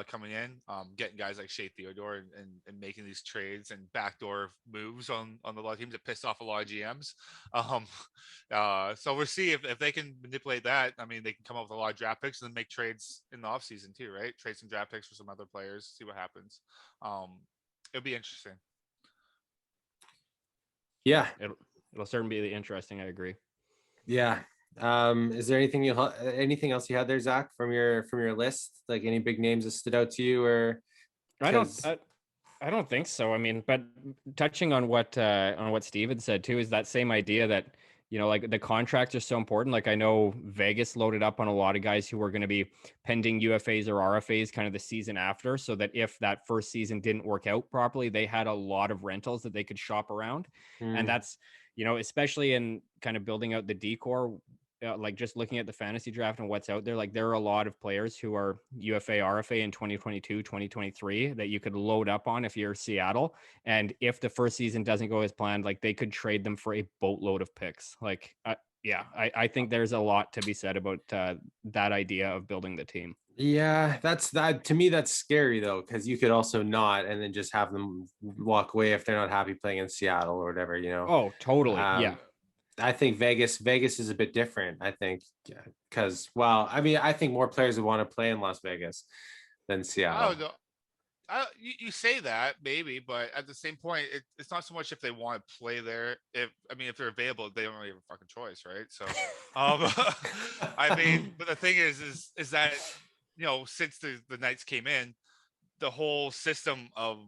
Speaker 2: Coming in, getting guys like Shea Theodore and making these trades and backdoor moves on a lot of teams that pissed off a lot of GMs. So we'll see if they can manipulate that. I mean, they can come up with a lot of draft picks and then make trades in the offseason too, right? Trade some draft picks for some other players, see what happens. It'll be interesting.
Speaker 3: Yeah, it'll certainly be interesting. I agree.
Speaker 1: Yeah. Is there anything else you had there, Zach, from your list? Like any big names that stood out to you, or
Speaker 3: I don't think so. I mean, but touching on what Steven said too, is that same idea that, like the contracts are so important. Like I know Vegas loaded up on a lot of guys who were going to be pending UFAs or RFAs kind of the season after, so that if that first season didn't work out properly, they had a lot of rentals that they could shop around. And that's, especially in kind of building out the decor, like just looking at the fantasy draft and what's out there, like there are a lot of players who are UFA, RFA in 2022, 2023 that you could load up on if you're Seattle. And if the first season doesn't go as planned, like they could trade them for a boatload of picks. Like, I think there's a lot to be said about that idea of building the team.
Speaker 1: Yeah, to me, that's scary though, because you could also not, and then just have them walk away if they're not happy playing in Seattle or whatever,
Speaker 3: Oh, totally. Yeah.
Speaker 1: I think Vegas is a bit different. I think because, I think more players would want to play in Las Vegas than Seattle.
Speaker 2: You say that maybe, but at the same point, it's not so much if they want to play there. If they're available, they don't really have a fucking choice, right? So, but the thing is that since the Knights came in, the whole system of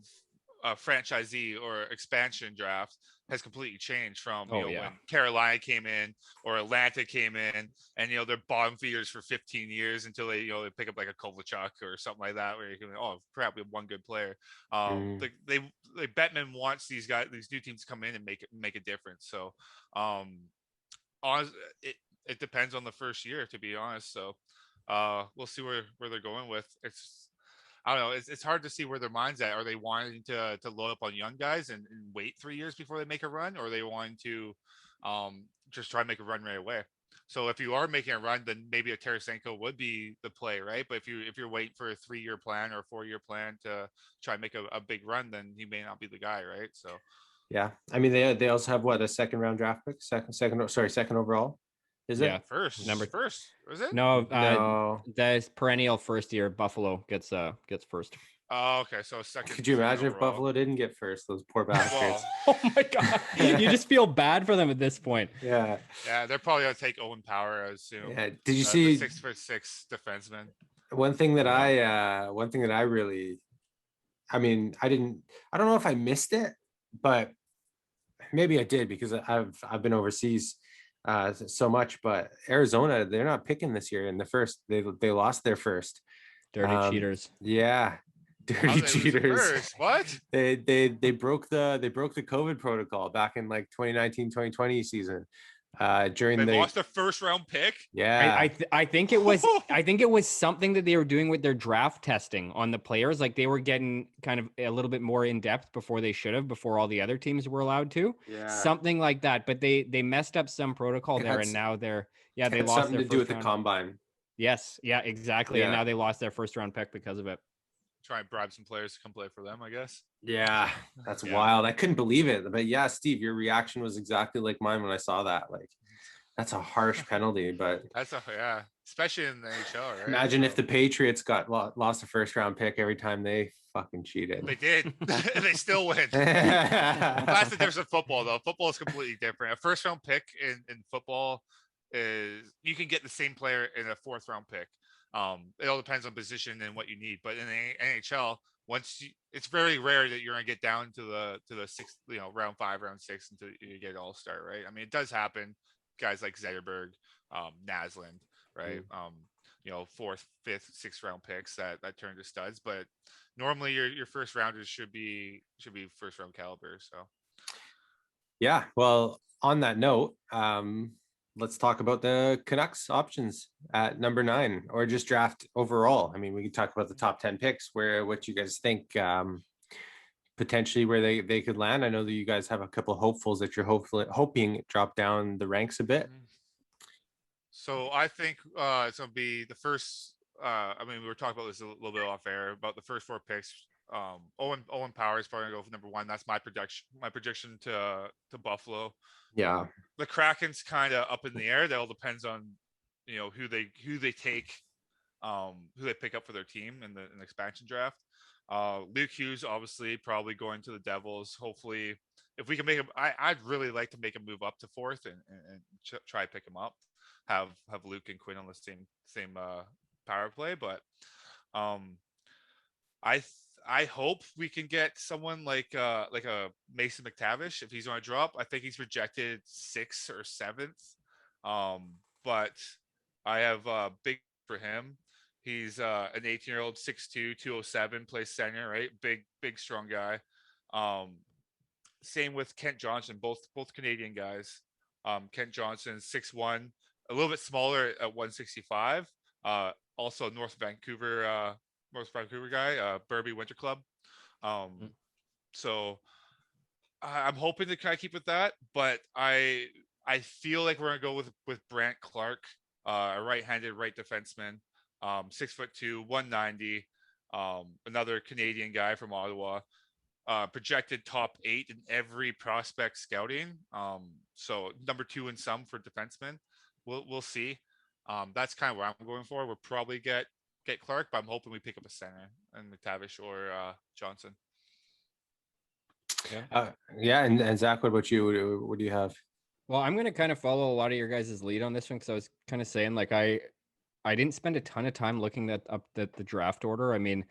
Speaker 2: franchisee or expansion draft has completely changed from when Carolina came in or Atlanta came in, and they're bottom feeders for 15 years until they they pick up like a Kovalchuk or something like that, where you can, oh crap, we have one good player. They Bettman wants these new teams to come in and make a difference. So it depends on the first year, to be honest. So we'll see where they're going with. I don't know. It's hard to see where their mind's at. Are they wanting to load up on young guys and wait 3 years before they make a run, or are they wanting to just try and make a run right away? So if you are making a run, then maybe a Tarasenko would be the play, right? But if you're waiting for a 3-year plan or a 4-year plan to try and make a big run, then he may not be the guy, right? So
Speaker 1: yeah, I mean they also have a second round draft pick, second overall. Is it
Speaker 2: first? Was it?
Speaker 3: No. The perennial first year Buffalo gets first.
Speaker 2: Oh, okay. So second.
Speaker 1: Could you imagine if Buffalo didn't get first? Those poor bastards.
Speaker 3: Oh my god, you just feel bad for them at this point.
Speaker 1: Yeah.
Speaker 2: Yeah, they're probably gonna take Owen Power, I assume.
Speaker 1: Yeah. Did you see
Speaker 2: 6'6" defenseman?
Speaker 1: One thing that I really, I don't know if I missed it, but maybe I did because I've been overseas so much, but Arizona, they're not picking this year in the first. They lost their first.
Speaker 3: Dirty cheaters.
Speaker 1: Yeah, dirty cheaters.
Speaker 2: What?
Speaker 1: They broke the COVID protocol back in like 2019, 2020 season. During
Speaker 2: they lost their first round pick.
Speaker 1: Yeah,
Speaker 3: I think it was something that they were doing with their draft testing on the players. Like they were getting kind of a little bit more in depth before they should have, before all the other teams were allowed to.
Speaker 1: Yeah,
Speaker 3: something like that. But they messed up some protocol there, and now they lost
Speaker 1: something
Speaker 3: their
Speaker 1: to do with
Speaker 3: round.
Speaker 1: the combine.
Speaker 3: Yes. Yeah, exactly. And now they lost their first round pick because of it.
Speaker 2: Try and bribe some players to come play for them, I guess.
Speaker 1: Yeah, that's wild. I couldn't believe it. But yeah, Steve, your reaction was exactly like mine when I saw that. Like, that's a harsh penalty, but
Speaker 2: especially in the NHL, right?
Speaker 1: Imagine if the Patriots got lost a first round pick every time they fucking cheated.
Speaker 2: They did. They still win. That's the difference in football, though. Football is completely different. A first round pick in football is you can get the same player in a fourth round pick. It all depends on position and what you need. But in the NHL, it's very rare that you're gonna get down to the sixth, round 5, round 6 until you get all star, right? I mean, it does happen. Guys like Zetterberg, Naslund, right? 4th, 5th, 6th round picks that turn to studs, but normally your first rounders should be first round caliber. So
Speaker 1: yeah, well, on that note, let's talk about the Canucks options at number 9, or just draft overall. I mean, we can talk about the top 10 picks, what you guys think potentially where they could land. I know that you guys have a couple of hopefuls that you're hoping drop down the ranks a bit.
Speaker 2: So I think it's going to be the first. I mean, we were talking about this a little bit off air about the first 4 picks. Owen Power is probably going to go for number 1. That's my prediction to Buffalo.
Speaker 1: Yeah,
Speaker 2: the Kraken's kind of up in the air. That all depends on who they take, who they pick up for their team in the expansion draft. Luke Hughes obviously probably going to the Devils. Hopefully, if we can make him, I'd really like to make him move up to 4th and try to pick him up. Have Luke and Quinn on the same power play, but I hope we can get someone like a Mason McTavish if he's going to drop. I think he's projected 6th or 7th, but I have big for him. He's an 18-year-old, 6'2", 207, plays center, right? Big, strong guy. Same with Kent Johnson, both Canadian guys. Kent Johnson, 6'1", a little bit smaller at 165. Also North Vancouver guy, Burby Winter Club. So I'm hoping to kind of keep with that, but I feel like we're gonna go with Brant Clark, a right-handed right defenseman, 6'2", 190, another Canadian guy from Ottawa, projected top 8 in every prospect scouting. So number 2 in some for defensemen. We'll see. That's kind of what I'm going for. We'll probably get Clark, but I'm hoping we pick up a center and McTavish or Johnson.
Speaker 1: Yeah. And Zach, what about you? What do you have?
Speaker 3: Well, I'm going to kind of follow a lot of your guys' lead on this one, because I was kind of saying, like, I didn't spend a ton of time looking up the draft order. I mean,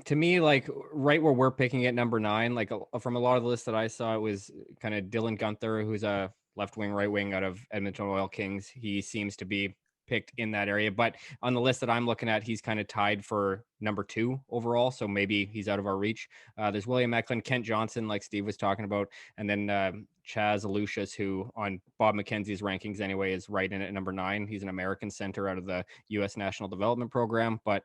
Speaker 3: to me, like, right where we're picking at number 9, like from a lot of the lists that I saw, it was kind of Dylan Guenther, who's a left wing, right wing out of Edmonton Oil Kings. He seems to be picked in that area, but on the list that I'm looking at, he's kind of tied for number 2 overall, so maybe he's out of our reach. There's William Eklund, Kent Johnson, like Steve was talking about, and then Chaz Alushas, who on Bob McKenzie's rankings anyway is right in at number 9. He's an American center out of the U.S. National Development Program. But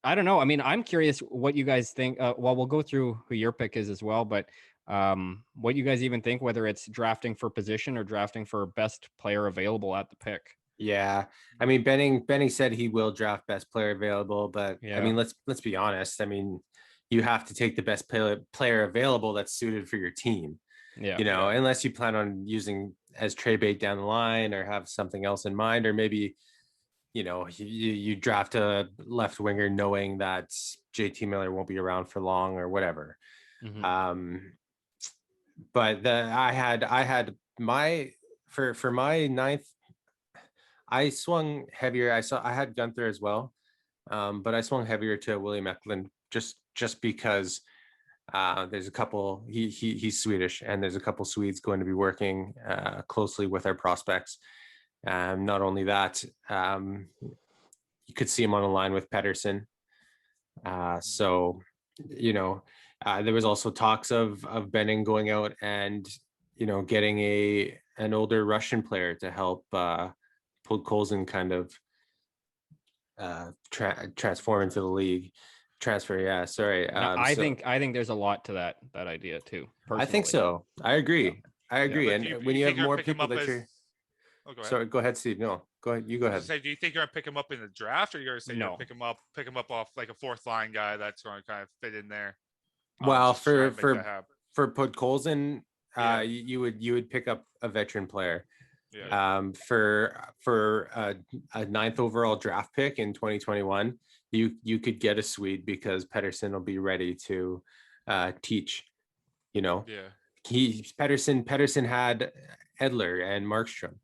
Speaker 3: I don't know. I mean, I'm curious what you guys think. Well, we'll go through who your pick is as well, but what you guys even think, whether it's drafting for position or drafting for best player available at the pick.
Speaker 1: Yeah, I mean, Benning said he will draft best player available, but I mean, let's be honest. I mean, you have to take the best player available that's suited for your team.
Speaker 3: Yeah,
Speaker 1: unless you plan on using as trade bait down the line or have something else in mind, or maybe you draft a left winger knowing that JT Miller won't be around for long or whatever.
Speaker 3: Mm-hmm.
Speaker 1: But I had my for my 9th. I swung heavier. I had Guenther as well, but I swung heavier to William Eklund just because there's a couple. He's Swedish, and there's a couple Swedes going to be working closely with our prospects. Not only that, you could see him on a line with Pettersson. So there was also talks of Benning going out and getting an older Russian player to help. Podkolzin kind of transform into the league. Transfer, yeah. Sorry.
Speaker 3: I think there's a lot to that idea too. Personally.
Speaker 1: I think so. I agree.
Speaker 3: Yeah.
Speaker 1: And when you have more people that you're.
Speaker 2: Oh, go ahead.
Speaker 1: Sorry, go ahead, Steve. No. Go ahead. You go ahead.
Speaker 2: Say, do you think you're gonna pick him up in the draft, or you're gonna say you're gonna pick him up off like a fourth line guy that's going to kind of fit in there?
Speaker 1: Well, for Podkolzin,
Speaker 2: Yeah.
Speaker 1: you would pick up a veteran player.
Speaker 2: Yeah.
Speaker 1: For a 9th overall draft pick in 2021, you could get a Swede because Pettersson will be ready to teach. You know, Pettersson had Edler and Markstrom.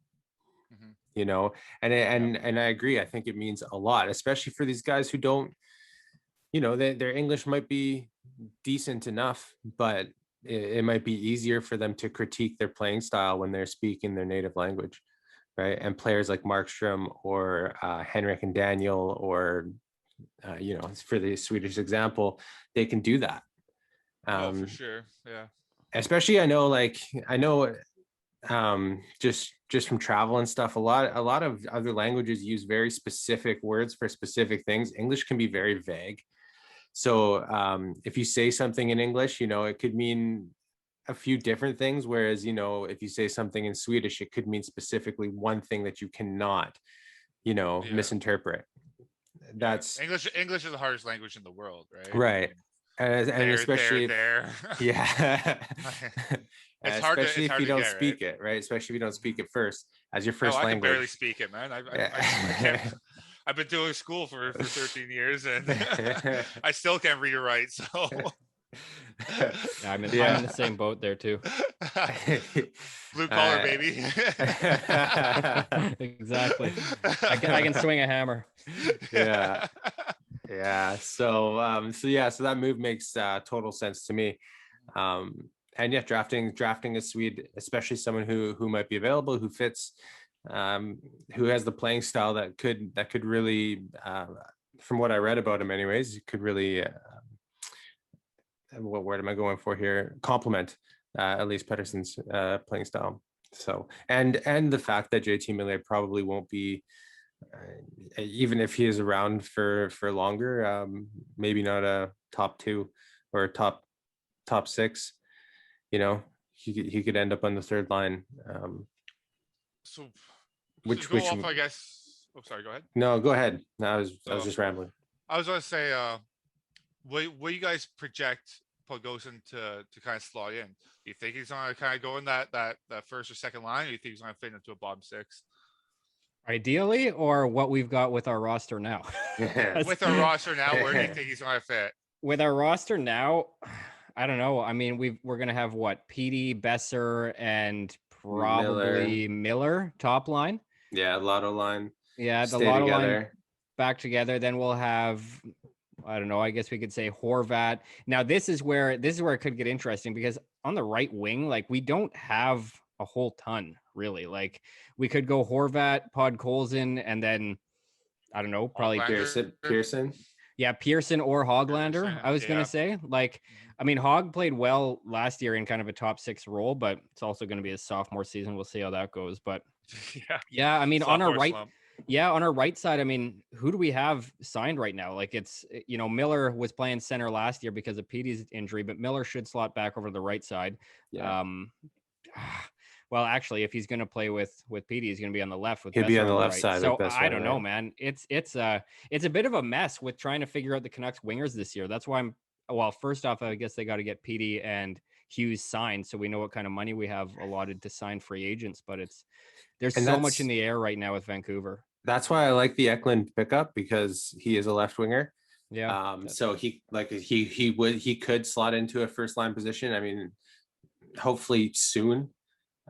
Speaker 1: You know, and I agree. I think it means a lot, especially for these guys who don't, you know, their English might be decent enough, but it might be easier for them to critique their playing style when they're speaking their native language, right? And players like Markstrom or Henrik and Daniel, or you know, for the Swedish example, they can do that.
Speaker 2: For sure, yeah.
Speaker 1: Especially, I know, just from travel and stuff, a lot of other languages use very specific words for specific things. English can be very vague. So if you say something in English, you know, it could mean a few different things. Whereas, you know, if you say something in Swedish, it could mean specifically one thing that you cannot, you know, misinterpret. That's
Speaker 2: English is the hardest language in the world, right?
Speaker 1: Right. And especially
Speaker 2: there.
Speaker 1: Yeah.
Speaker 2: It's
Speaker 1: especially
Speaker 2: hard
Speaker 1: if you don't
Speaker 2: get,
Speaker 1: speak it, right? Especially if you don't speak it first as your first language.
Speaker 2: I can barely speak it, man. I can't. I've been doing school for 13 years, and I still can't read or write. So
Speaker 3: I'm in the same boat there too.
Speaker 2: Blue collar, baby.
Speaker 3: Exactly. I can swing a hammer.
Speaker 1: Yeah. So that move makes total sense to me. And yeah, drafting a Swede, especially someone who might be available, who fits, who has the playing style that could really, from what I read about him anyways, could really, what word am I going for here? Complement at least Pettersson's playing style. So, and the fact that JT Miller probably won't be, even if he is around for longer, maybe not a top 2 or top 6. You know, he could end up on the third line.
Speaker 2: Which I guess. Oh, sorry. Go ahead.
Speaker 1: No, go ahead. No, I was just rambling.
Speaker 2: I was going to say, will you guys project Podkolzin to kind of slot in? Do you think he's going to kind of go in that first or second line, or do you think he's going to fit into a bottom 6?
Speaker 3: Ideally, or what we've got with our roster now?
Speaker 2: With our roster now, where do you think he's going to fit?
Speaker 3: With our roster now, I don't know. I mean, we're going to have what? PD, Besser, and probably Miller top line.
Speaker 1: Yeah, Lotto line.
Speaker 3: Yeah, the Lotto line back together. Then we'll have, I don't know, I guess we could say Horvat. Now, this is where it could get interesting, because on the right wing, like, we don't have a whole ton, really. Like, we could go Horvat, Podkolzin, and then, I don't know, probably
Speaker 1: Pearson.
Speaker 3: Yeah, Pearson or Hoglander, I was going to say. Like, I mean, Hog played well last year in kind of a top 6 role, but it's also going to be his sophomore season. We'll see how that goes. But yeah, I mean, on our right side, I mean, who do we have signed right now? Like, it's, you know, Miller was playing center last year because of Petey's injury, but Miller should slot back over to the right side. Yeah. Well, actually, if he's going to play with Petey, he's going to be on the left. He'll be on the left side. So I don't know, man. It's a bit of a mess with trying to figure out the Canucks wingers this year. That's why first off, I guess they got to get Petey and Hughes signed, so we know what kind of money we have allotted to sign free agents. But there's so much in the air right now with Vancouver.
Speaker 1: That's why I like the Eklund pickup, because he is a left winger.
Speaker 3: Yeah.
Speaker 1: So he could slot into a first line position. I mean, hopefully soon.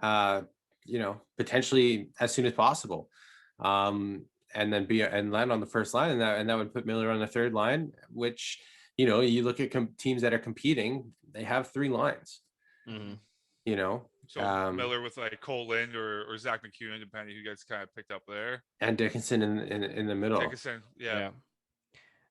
Speaker 1: You know, potentially as soon as possible, and then land on the first line, and that would put Miller on the third line, which, you know, you look at teams that are competing, they have 3 lines.
Speaker 3: Mm-hmm.
Speaker 1: You know,
Speaker 2: so Miller with like Cole Lind or Zack McEwen, depending who gets kind of picked up there,
Speaker 1: and Dickinson in the middle.
Speaker 2: Dickinson, yeah.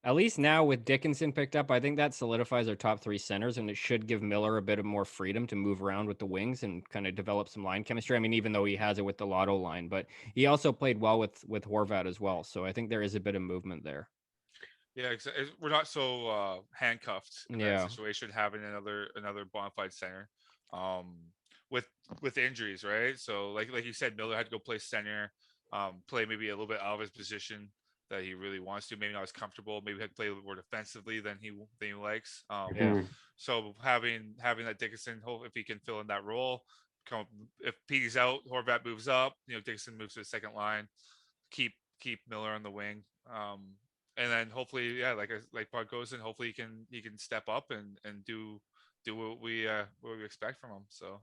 Speaker 3: At least now with Dickinson picked up, I think that solidifies our top 3 centers, and it should give Miller a bit of more freedom to move around with the wings and kind of develop some line chemistry. I mean, even though he has it with the Lotto line, but he also played well with Horvat as well. So I think there is a bit of movement there.
Speaker 2: Yeah, we're not so handcuffed in that situation, having another bona fide center with injuries, right? So like you said, Miller had to go play center. play maybe a little bit out of his position that he really wants to, maybe not as comfortable, maybe he'd play a little more defensively than he likes. So having that Dickinson, if he can fill in that role, if Petey's out, Horvat moves up, Dickinson moves to the second line, keep Miller on the wing. And then hopefully, like Bud goes in, hopefully he can step up and do what we expect from him. So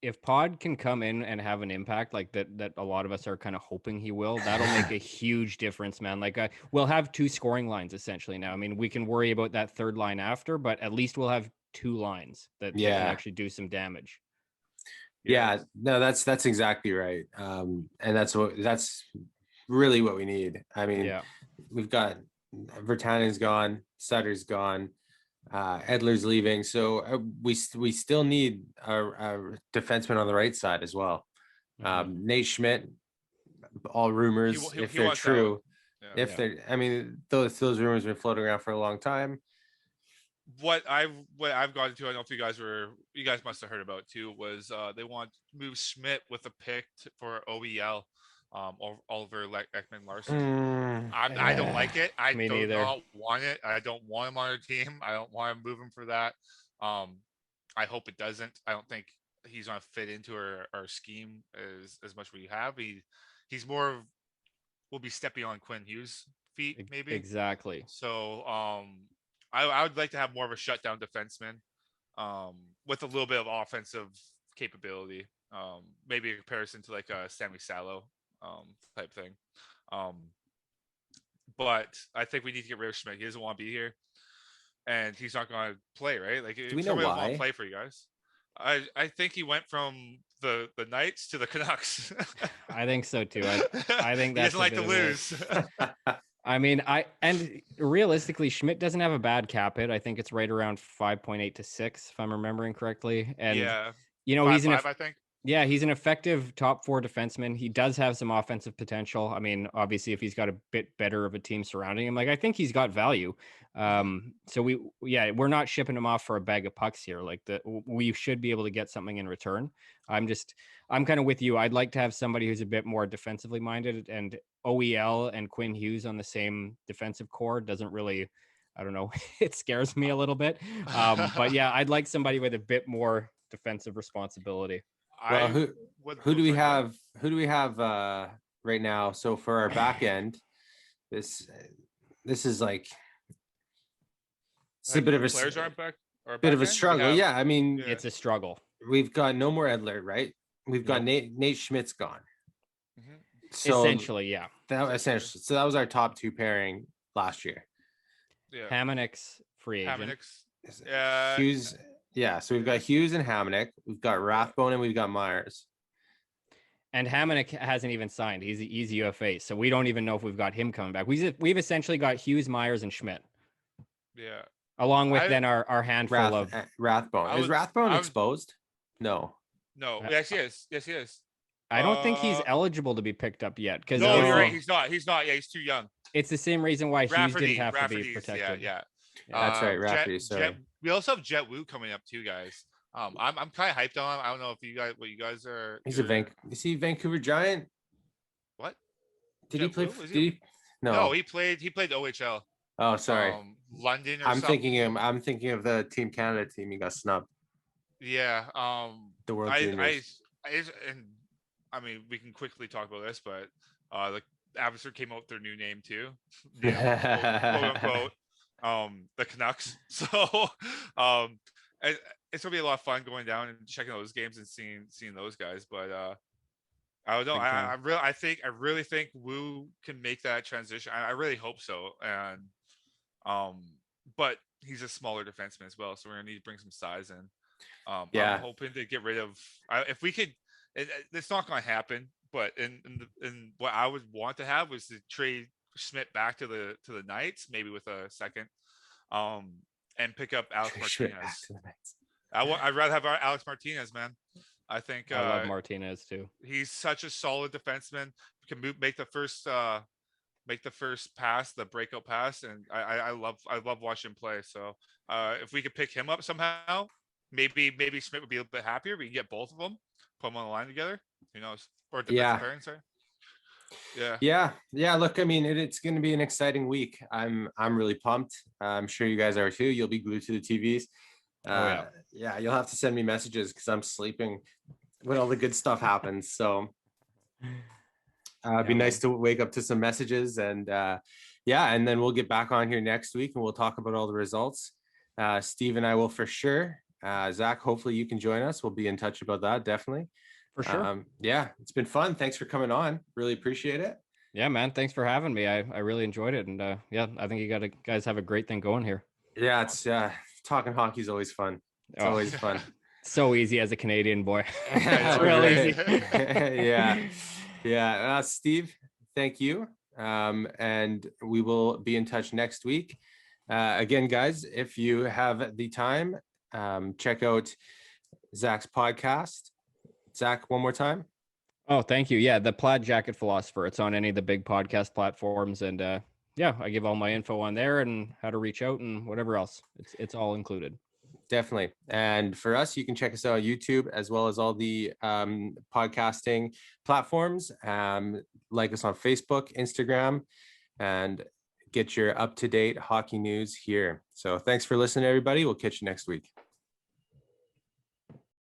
Speaker 3: if Pod can come in and have an impact like that a lot of us are kind of hoping he will, that'll make a huge difference, man. Like we'll have 2 scoring lines essentially now. I mean, we can worry about that third line after, but at least we'll have 2 lines that can actually do some damage.
Speaker 1: Yeah, no, that's exactly right. And that's really what we need. I mean, we've got Virtanen's gone, Sutter's gone, Edler's leaving, so we still need a defenseman on the right side as well. Nate Schmidt, all rumors, if they're true, I mean, those rumors have been floating around for a long time.
Speaker 2: What I've gotten to, I don't know if you guys must have heard about it too, was they want to move Schmidt with a pick for OEL. Oliver Ekman-Larsson. I don't like it. I do not want it. I don't want him on our team. I don't want to move him for that. I hope it doesn't. I don't think he's going to fit into our scheme as much as we have. He's more will be stepping on Quinn Hughes' feet, maybe.
Speaker 3: Exactly.
Speaker 2: So I would like to have more of a shutdown defenseman with a little bit of offensive capability. Maybe a comparison to like a Sammy Salo type thing. But I think we need to get rid of Schmidt. He doesn't want to be here, and he's not going to play, right? Like,
Speaker 1: do we know why?
Speaker 2: Want to play for you guys? I think he went from the Knights to the Canucks.
Speaker 3: I think so too. I think that's
Speaker 2: he doesn't like to lose.
Speaker 3: I mean, and realistically, Schmidt doesn't have a bad cap hit. I think it's right around 5.8 to 6, if I'm remembering correctly. And he's I think. Yeah, he's an effective top 4 defenseman. He does have some offensive potential. I mean, obviously, if he's got a bit better of a team surrounding him, like I think he's got value. So we're not shipping him off for a bag of pucks here. Like we should be able to get something in return. I'm kind of with you. I'd like to have somebody who's a bit more defensively minded, and OEL and Quinn Hughes on the same defensive core doesn't really, I don't know, it scares me a little bit. But yeah, I'd like somebody with a bit more defensive responsibility.
Speaker 1: Well, who do we have? Who do we have right now? So for our back end, this is like it's a bit of a struggle. Yeah, I mean,
Speaker 3: it's a struggle.
Speaker 1: We've got no more Edler, right? We've got Nate Schmidt's gone.
Speaker 3: So essentially, yeah.
Speaker 1: So that was our top 2 pairing last year.
Speaker 2: Yeah.
Speaker 3: Hamanek's free agent.
Speaker 1: Hughes. Yeah, so we've got Hughes and Hamonic. We've got Rathbone and we've got Myers.
Speaker 3: And Hamonic hasn't even signed. He's UFA, so we don't even know if we've got him coming back. We've essentially got Hughes, Myers, and Schmidt.
Speaker 2: Yeah.
Speaker 3: Along with then our handful of
Speaker 1: Rathbone. Is Rathbone exposed? No.
Speaker 2: Yes, he is. Yes, he is.
Speaker 3: I don't think he's eligible to be picked up yet.
Speaker 2: No, you're right. He's not. Yeah, he's too young.
Speaker 3: It's the same reason why Hughes didn't have to be protected.
Speaker 2: Yeah.
Speaker 1: That's right, Rafferty. Sorry.
Speaker 2: We also have Jet Wu coming up too, guys. I'm kind of hyped on him. I don't know if you guys are.
Speaker 1: He's is he Vancouver Giant?
Speaker 2: What?
Speaker 1: Did he play?
Speaker 2: No, he played OHL.
Speaker 1: Oh, sorry.
Speaker 2: London.
Speaker 1: I'm thinking of the Team Canada team. He got snubbed.
Speaker 2: Yeah.
Speaker 1: The World Juniors.
Speaker 2: I mean, we can quickly talk about this, but the Abbotsford came out with their new name too, quote unquote. The Canucks. So it's gonna be a lot of fun going down and checking those games and seeing those guys. But I don't know. I really think Wu can make that transition. I really hope so. And but he's a smaller defenseman as well, so we're gonna need to bring some size in. I'm hoping to get rid of if we could. It's not gonna happen. But in what I would want to have was to trade Schmidt back to the Knights, maybe with a second, and pick up Alex Martinez. I'd rather have Alex Martinez, man. I think
Speaker 3: I love Martinez too.
Speaker 2: He's such a solid defenseman. Can make the first pass, the breakout pass, and I love watching him play. So if we could pick him up somehow, maybe Schmidt would be a little bit happier. We can get both of them, put them on the line together. Who knows? Or defensive pairing, sorry.
Speaker 1: Yeah. Look, I mean, it's going to be an exciting week. I'm really pumped. I'm sure you guys are too. You'll be glued to the TVs. Yeah, you'll have to send me messages because I'm sleeping when all the good stuff happens. So it'd be nice to wake up to some messages, and and then we'll get back on here next week and we'll talk about all the results. Steve and I will for sure. Zach, hopefully you can join us. We'll be in touch about that, definitely.
Speaker 3: For sure.
Speaker 1: It's been fun. Thanks for coming on. Really appreciate it.
Speaker 3: Yeah, man. Thanks for having me. I really enjoyed it. And I think you guys have a great thing going here.
Speaker 1: Yeah, it's talking hockey is always fun. It's always fun.
Speaker 3: So easy as a Canadian boy.
Speaker 1: It's real easy. Yeah. Steve, thank you. And we will be in touch next week. Again, guys, if you have the time, check out Zach's podcast. Zack, one more time.
Speaker 3: Oh, thank you. Yeah, the Plaid Jacket Philosopher. It's on any of the big podcast platforms, and I give all my info on there and how to reach out and whatever else. It's all included.
Speaker 1: Definitely. And for us, you can check us out on YouTube as well as all the podcasting platforms. Like us on Facebook, Instagram, and get your up-to-date hockey news here. So thanks for listening, everybody. We'll catch you next week.